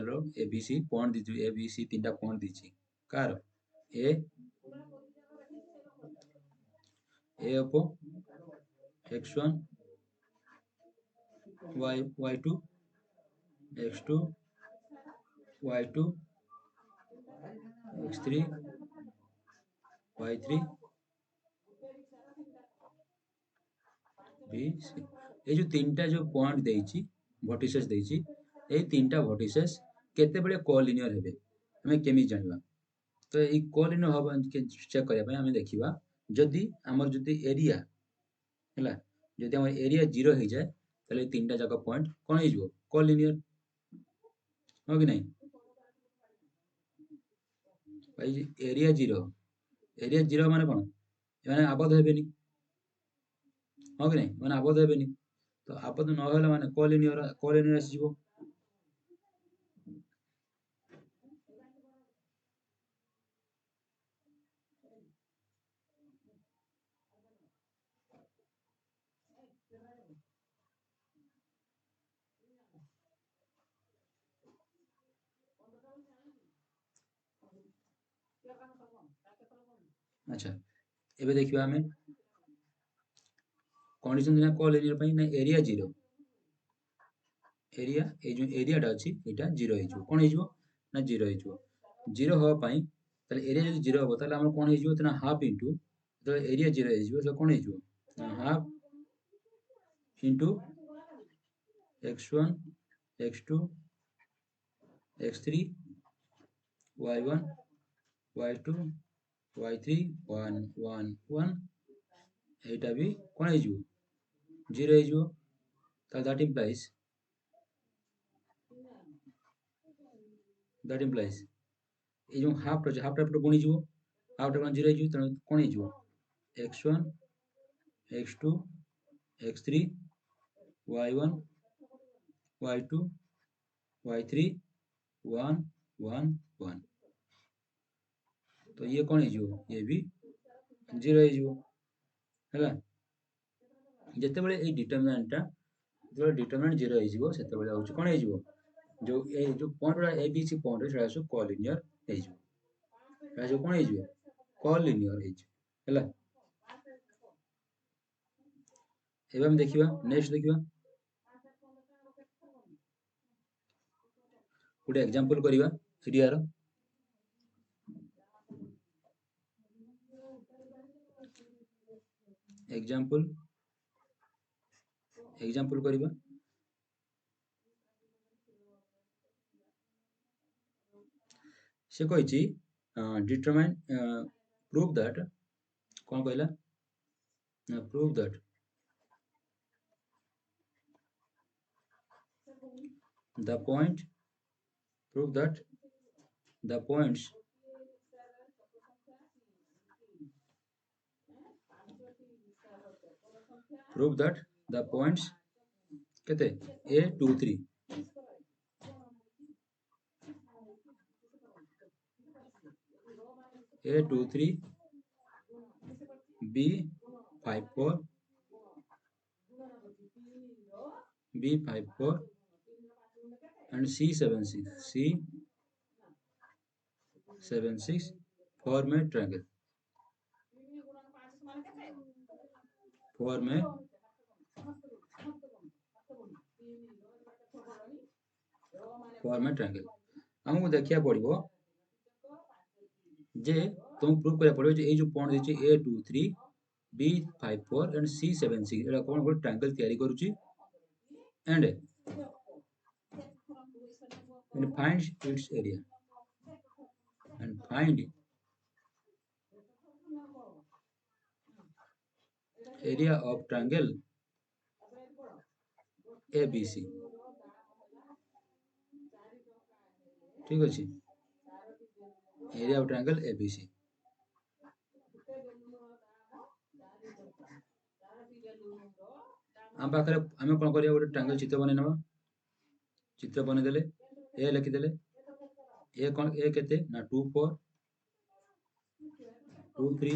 रो ए बी सी पॉइंट दी ए बी सी तीनटा पॉइंट देछि कार ए अपो x1 y2 x2 y2 x3 y3 b c ए जो तीनटा जो पॉइंट देछि वर्टिसेस देछि ए तीनटा वर्टिसेस केते बेले कोलिनियर हेबे हमें केमी जानबा तो ये कोलिनियर हबा चेक करबा पय हमें देखिबा जदी हमर जदी एरिया हैला जदी हमर एरिया 0 हो जाए तले तीनटा जगह पॉइंट कोन हो जिवो कोलिनियर हो कि नहीं भाई एरिया 0 माने कोन माने आबद्ध हेबेनी हो कि नहीं माने आबद्ध हेबेनी तो आबद्ध न होला माने कोलिनियर आसीबो अच्छा एबे देखिबा हमें कंडीशन दिना कोलिनियर पय ना एरिया 0 एरिया ए जो एरियाटा अछि एटा 0 हो जिवो कोन हो जिवो ना 0 हो जिवो 0 हो पय तले एरिया जदी 0 हो तले हमर कोन हो जिवो तना हाफ इनटू तो एरिया 0 हो जिवो तो कोन हो जिवो half into x1 x2 x3 y1 y2 y3 1 1 1 एटा भी कोन हो जिवो 0 हो जिवो तो दैट implies ए जो हाफ टा गुणी जिवो हाफ टा 0 हो जिवो त कोन हो जिवो x1 x2 x3 y1 y2 y3 1 1 1 तो ये कोन हो जिवो ये भी 0 हो जिवो हैला जते बेले ए डिटरमिनेंट टा जो डिटरमिनेंट 0 हो जिवो सेते बेले होछ कोन हो जिवो जो पॉइंट रा ए बी सी पॉइंट रा सो कोलिनियर हो जिवो रा जो कोन हो जिवो कोलिनियर हो जिवो हैला एबे हम देखिबा नेक्स्ट देखिबा गोटे एग्जांपल करिबा एरिया रो एग्जांपल करिबा से कहिछि डिटरमाइन प्रूव दैट कोन कहला prove that the point prove that the points prove that the points केते a23 a23 b54 b54 and c76 form a triangle form A triangle हमको देखिया पड़िबो जे तुम प्रूव करिया पड़िबो जे ए जो point दिछि A23 B54 and C76 एटा कोन गोटे ट्रायंगल तयारी करूची and finds its area and find area of triangle ABC ठीक अछि area of triangle ABC हम पाखरे हमें कोन करिया गोटे ट्रायंगल चित्र बनै नबा चित्र बनै देले ए लिखि देले ए कोन ए केते ना 24 23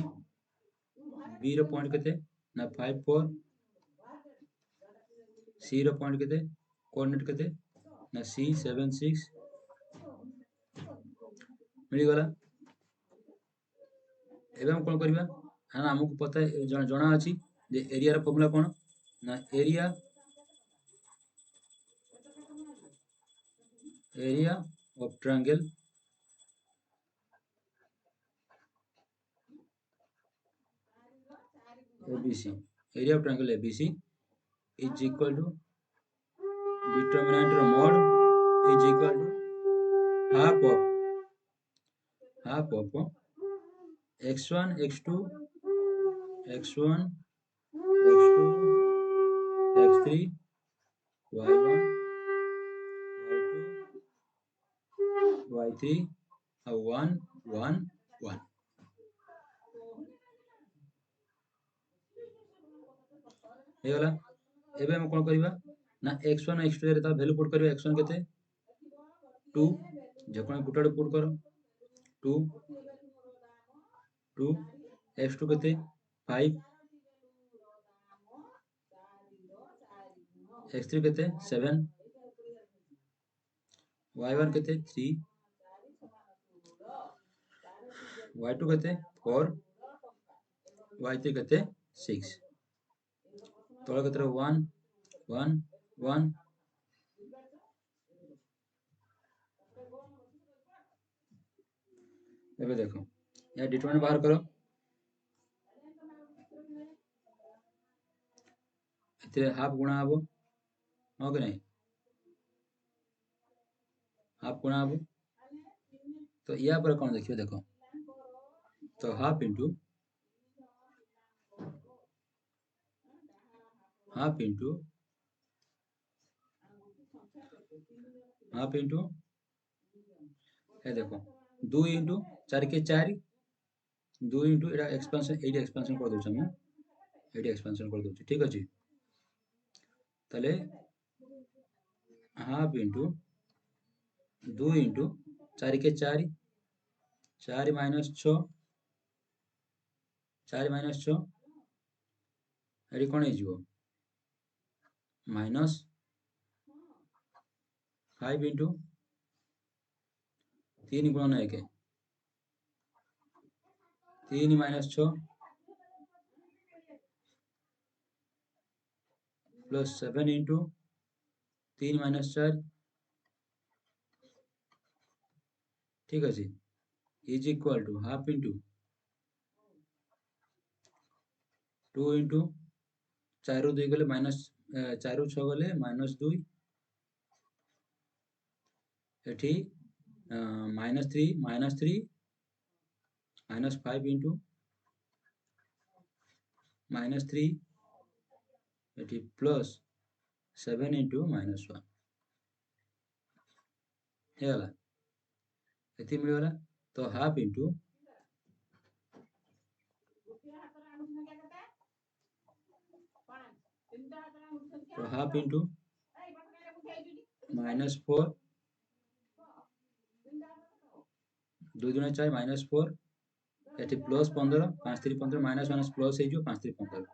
बी रो पॉइंट केते ना 54 सी रो पॉइंट केते कोऑर्डिनेट केते ना C76 मिली गला एबे हम कोन करबा हां हमको पता जणा अछि जे एरिया रो फॉर्मूला कोन ना area of triangle ABC area of triangle ABC is equal to determinant ro mod is equal to half of x1 x2 x1 x2 x3 y1 y2 y3 1 1 1 हे गला एबे हम कोन करबा ना x1 x2 रे ता वैल्यू पुट करबा x1 केते 2 जे कोन गुटाडे पुट करो 2 2 x2 केते 5 x3 केते 7 y1 केते 3 y2 केते 4 y3 केते 6 तोला केते 1 1 1 एबे देखो या डिटरमिनेंट बाहर करो एते हाफ गुणा हबो हो कि नहीं हाफ गुणा हबो तो या पर कोन देखियो देखो तो half into half into half into A देखो 2 इंटू 4 के 4 2 इंटू एटा एक्सपेंशन कर दोछ हम एटी एक्सपेंशन कर दोछ ठीक अछि तले हाफ इंटू 2 इंटू 4 के 4 4 माइनस 6 4 माइनस 6 एटी कोन हे जिवो माइनस 5 इंटू 3 गुणन 1 3 माइनस 6 प्लस 7 इंटू 3 माइनस 4 ठीक अछि is equal to half into 2 into 4 रू 2 गले माइनस 4 रू 6 गले माइनस 2 एठी माइनस 3 माइनस 5 इंटू माइनस 3 एठी प्लस 7 इंटू माइनस 1 हे गला एती मिल गला तो हाफ इंटू तो हाफ इंटू माइनस 4 2 दुना 4 माइनस 4 एटी प्लस 15 5 3 15 माइनस माइनस प्लस हे जो 5 3 15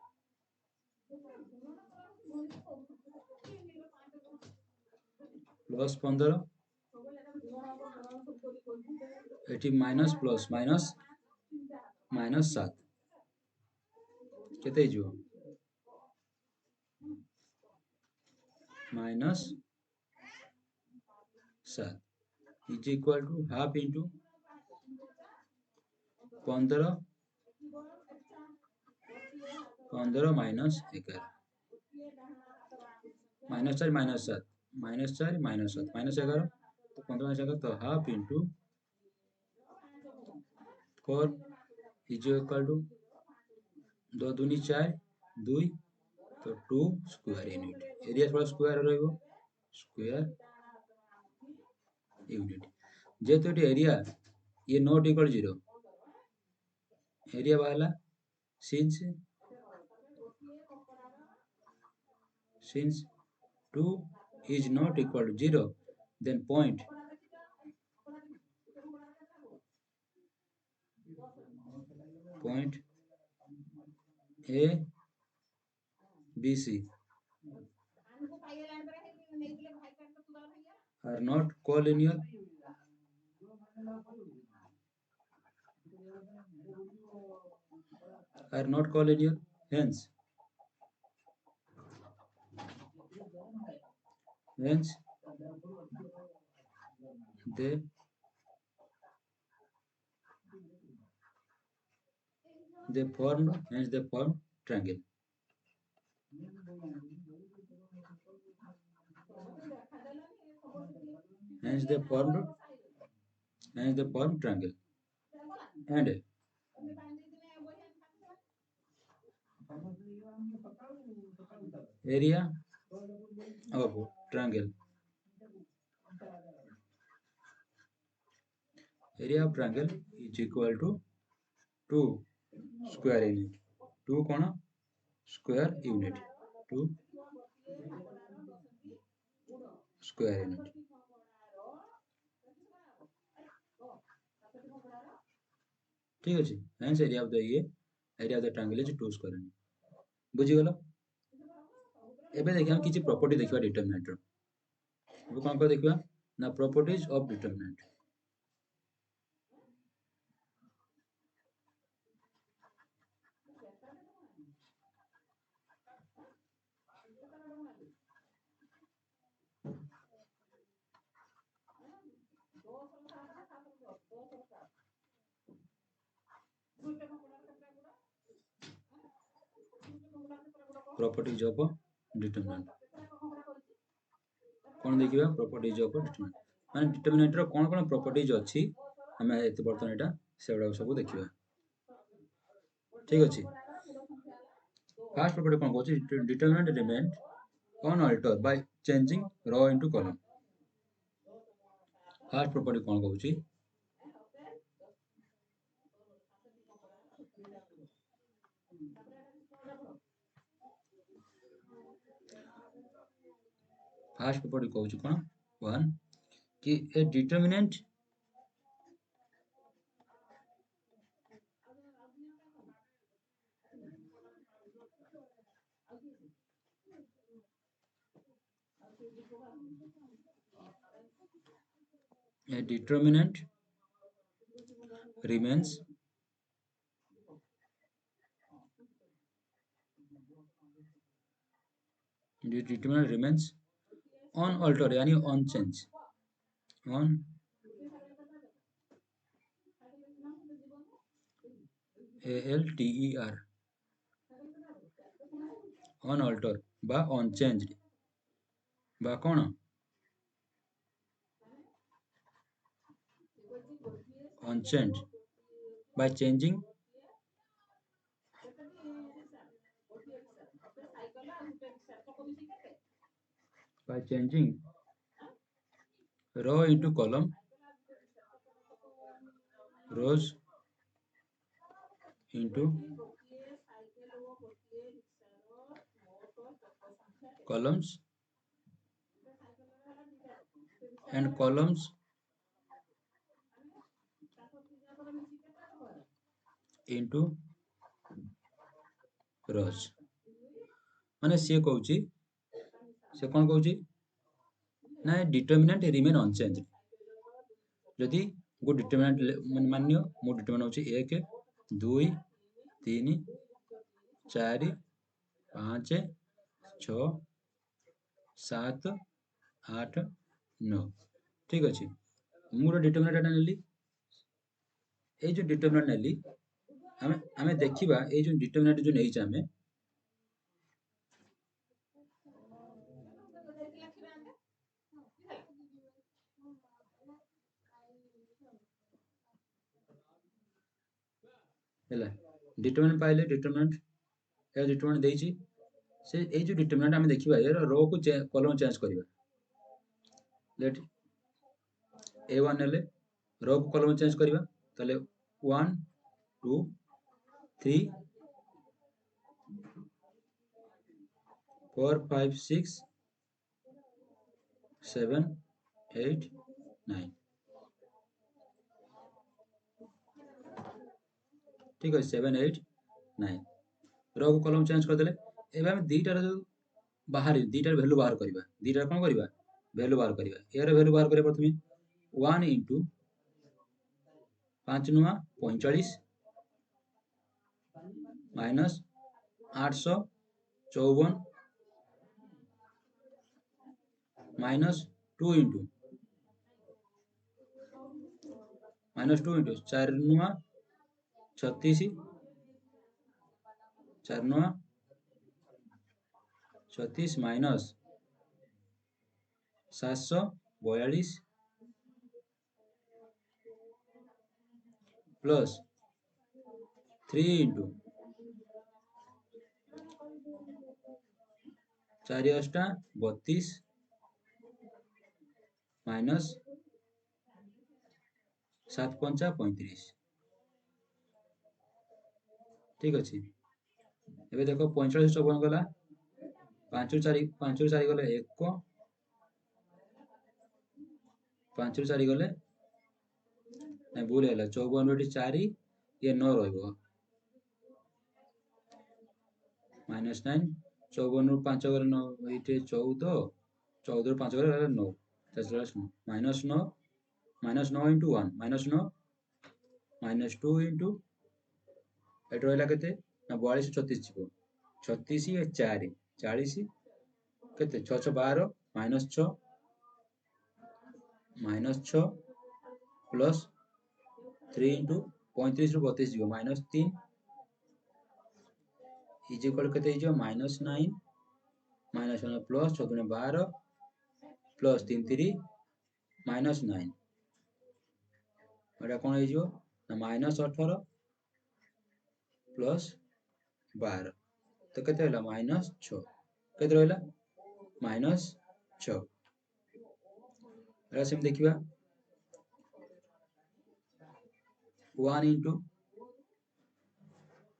प्लस 15 एटी माइनस प्लस माइनस माइनस 7 केते जो minus 7 is equal to half into 15 minus 11 -4 -7 -4 -7 -11 तो 15 -11 तो half into 4 is equal to 2 दूनी 4 2 तो 2 स्क्वायर यूनिट एरिया थोड़ा स्क्वायर रहिबो स्क्वायर यूनिट जेहेतु ये एरिया ये नॉट इक्वल 0 एरिया वाला since 2 is not equal to 0 then point A B C are not collinear hence they formed triangle hence they formed triangle and area of triangle is equal to 2 square unit 2 कौन square unit 2 square unit ठीक अच्छे hence area of the triangle is 2 square unit बुझीगल एबे देखिए हम किसी प्रॉपर्टी देखिबा डिटरमिनेंट रो अब कौन को देखिबा ना properties of determinant properties of determinant कौन देखिबा प्रॉपर्टीज ऑफ डिटरमिनेंट माने डिटरमिनेंट रो कौन कौन प्रॉपर्टीज अछि हमें एते बर्तन एटा सेबडा सब देखिबा ठीक अछि फर्स्ट प्रॉपर्टी कौन कहछि determinant remain unaltered by changing row into column first property कौन कहछि फर्स्ट प्रॉपर्टी कहछि कोन 1 कि ए डिटरमिनेंट remains unaltered यानी unchanged on ALTER unaltered बा unchanged बा कौन unchanged by changing row into column rows into columns and columns into rows माने से कहउची से कौन कहउची ना डिटरमिनेंट रिमेन अनचेंज जदि गो डिटरमिनेंट मान्य मो डिटरमिनेंट होची 1 2 3 4 5 6 7 8 9 ठीक अच्छे ମୁଁ ଗୋଟେ ଡିଟରମିନାଣ୍ଟ ନେଲି ଏଇ ଯୋଉ ଡିଟରମିନାଣ୍ଟ ନେଲି ଆମେ ଦେଖିବା ଏଇ ଯୋଉ ଡିଟରମିନାଣ୍ଟ ଯୋଉ ନେଇଛେ ଆମେ ହେଲା ଡିଟରମିନାଣ୍ଟ ପାଇଲେ ଡିଟରମିନାଣ୍ଟ ଏ ଡିଟରମିନାଣ୍ଟ ଦେଇଛି से ये जो डिटरमिनेंट आम देखा यार रो को कलम चेंज करवा लेट A1 नेले रो को कलम चेंज करवा ताले 1 2 3 4 5 6 7 8 9 ठीक है 7 8 9 रो को कलम चेंज कर देले एबे हम दीटार जो बाहर दीटार वैल्यू बाहर करवा दीटार कोन करवा वैल्यू बाहर करवा यार वैल्यू बाहर करबा प्रथमे 1 * 5 नुआ 45 माइनस 854 माइनस 2 * माइनस 2 * 4 नुआ 36 4 नुआ 36 माइनस 742 प्लस 3 * 4 8 32 माइनस 7 5 35 ठीक अच्छे एबे देखो 45 चौवन गला 5 ରୁ 4 गले 1 5 ରୁ 4 गले नहीं भूल है 54 ରୁ 4 ये 9 रहिबो माइनस 9 54 ରୁ 5 गले 9 एटे 14 14 ରୁ 5 गले 9 minus 9 minus 9 * 1 minus 9 minus 2 * eight रहा के 42 36 जीव 36 ये 4 40 के 6 12 माइनस 6 प्लस 3 * 35 ରୁ 32 जीव माइनस 3 इज इक्वल के minus 9 minus 1 plus 6 * 12 plus 3 3 minus 9 एटा कौन हो माइनस 18 प्लस 12 तो केते होला माइनस 6 केते रहला माइनस 6 एटा सेम देखिबा 1 *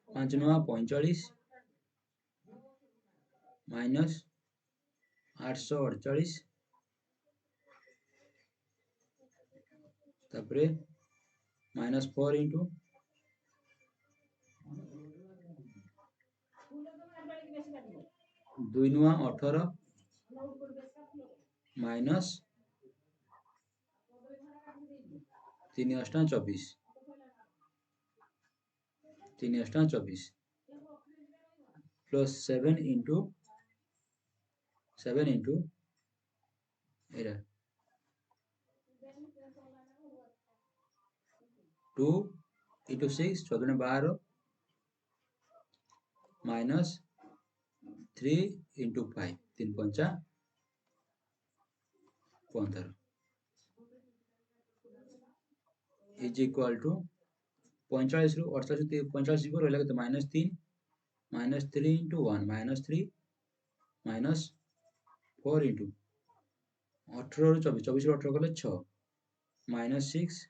5 नुआ 45 माइनस 848 तापरे माइनस 4 * 2 नुआ 18 माइनस 3 8 24 3 8 24 प्लस 7 * 7 * एरा 2 * 6 14 12 माइनस 3 * 5 3 5 15 इज इक्वल टू 45 ରୁ 48 45 जीव रहला के माइनस 3 माइनस 3 * 1 माइनस 3 माइनस 4 * 18 ରୁ 24 24 ରୁ 18 गले 6 minus 6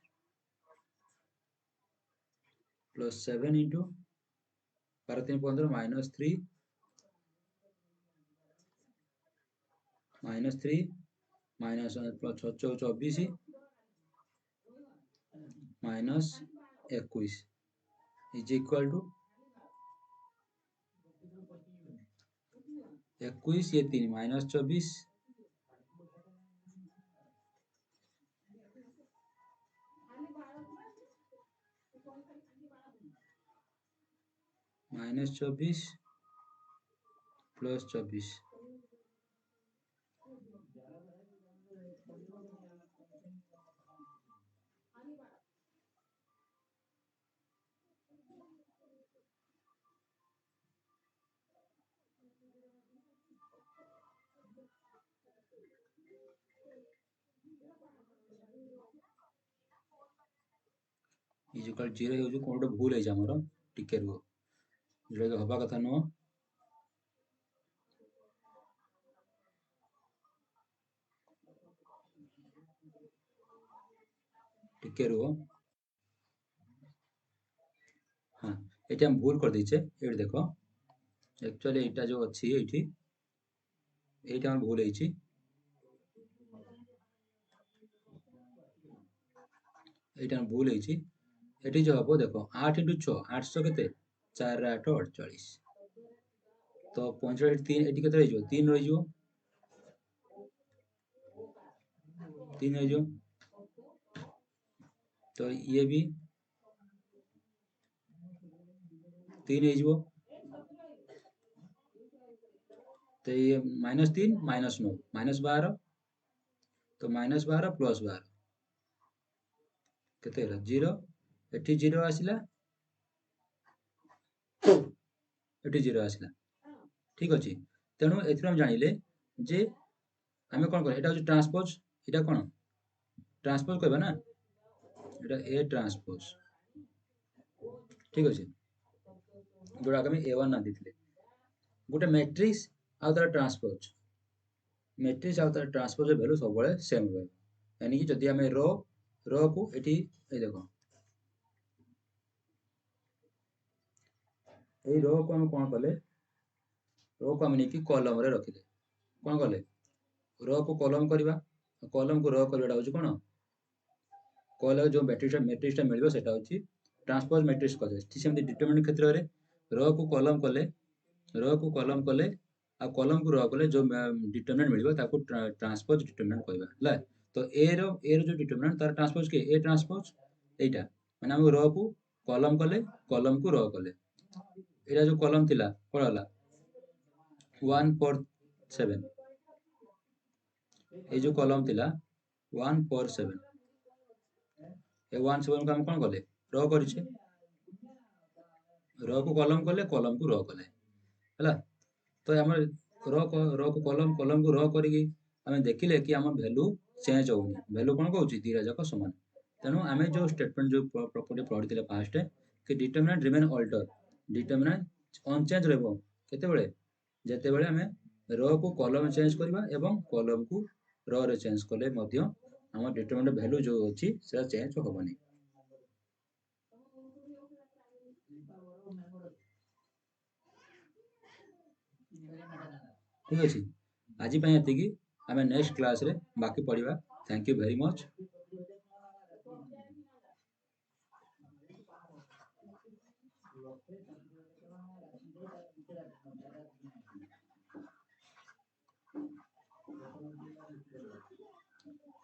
plus 7 * 12 3 15 minus 3 minus 3 minus 6 24 minus 21 is equal to 21 ये 3 minus 24 minus 24 plus 24 is equal 0 हो कोन गोटे भूल है हमर टिके रुह जोटा हवा कथा नुह टिके रुह हाँ ये हम भूल कर दीचे ये देख एक्चुअली एटा जो अच्छी ये भूल है ये भूल है ये जो हम देख 8 इंटू 6 800 के 4 8 48 तो 45 3 ये के 3 रही 3 रही तो ये भी 3 हो तो ये -3 -9 -12 तो -12 +12 केते 0 एठी 0 आसिला एठी 0 आसिला ठीक अछि तेणु एथि हम जानिले जे हमें कोन कर एटा हो ट्रांसपोज एटा कोन ट्रांसपोज कहबा ना एटा ए ट्रांसपोज ठीक अछि जोड़ा हम A1 ना दिथिले गोटे मैट्रिक्स आ तार ट्रांसपोज मैट्रिक्स आ तार ट्रांसपोज वैल्यू सब बळे सेम रहबो यानी कि जदि हमें रो को एठी ए देखो ए रो को हम कोन कले रो को हम नेकी कॉलम रे रखिले कोन कले रो को कॉलम करबा कॉलम को रो करबाटा होची कोन कॉलम जो मैट्रिक्स मिलबो सेटा होची ट्रांसपोज मैट्रिक्स कहै छी सेमति डिटरमिनेंट क्षेत्र रे रो को कॉलम कले आ कॉलम को रो कले जो डिटरमिनेंट मिलबो ताको ट्रांसपोज डिटरमिनेंट कहबा हला तो ए रो जो डिटरमिनेंट तार ट्रांसपोज के ए ट्रांसपोज एटा माने हम रो को कॉलम को रो कले एटा जो कॉलम थिला पळला 1 4 7 ए जो कॉलम थिला 1 4 7 ए 1 7 को हम कोन कले रो करिछे रो को कॉलम को रो कले हला तो हम रो को कॉलम को रो करिकी हमें देखिले कि हम वैल्यू चेंज होउनी वैल्यू कोन कहउची दीरा जाक समान तेनु हमें जो स्टेटमेंट जो प्रॉपर्टी पढिथिले फास्ट कि determinant remain alter determinant unchanged रहबो केते बेले जेते बेले हमें रो को कॉलम चेंज करबा एवं कॉलम को रो रे चेंज कले मध्य हम डिटरमिनेंट वैल्यू जो अछि से चेंज होबनी ठीक अछि आज पय एतिकी हमें नेक्स्ट क्लास रे बाकी पढिबा thank you very much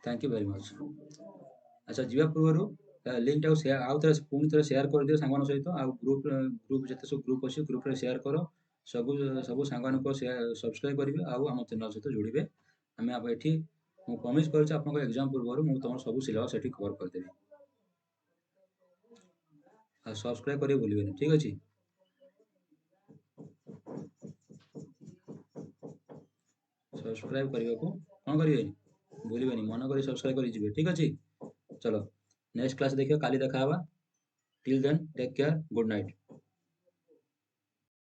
thank you very much अच्छा जीवा पूर्व लिंक टाउ शेयर आउ थरे पुणी थरे शेयर कर दियो सांगन सहित आ ग्रुप जते सब ग्रुप अछि ग्रुप रे शेयर करो सब सांगन को सब्सक्राइब करिवे आ हम चैनल सहित जोड़िबे हमें अब एठी मु प्रॉमिस करछ आपन को एग्जाम पूर्व मु तमन सब सिलेबस एठी कवर कर देबी आ सब्सक्राइब करियो भूलिबेनी ठीक अछि सब्सक्राइब करियो को कोन करिवे भूलिबेनी मन करी सब्सक्राइब करि जिवे ठीक अछि चलो नेक्स्ट क्लास देखियो काली देखा हवा till then take care good night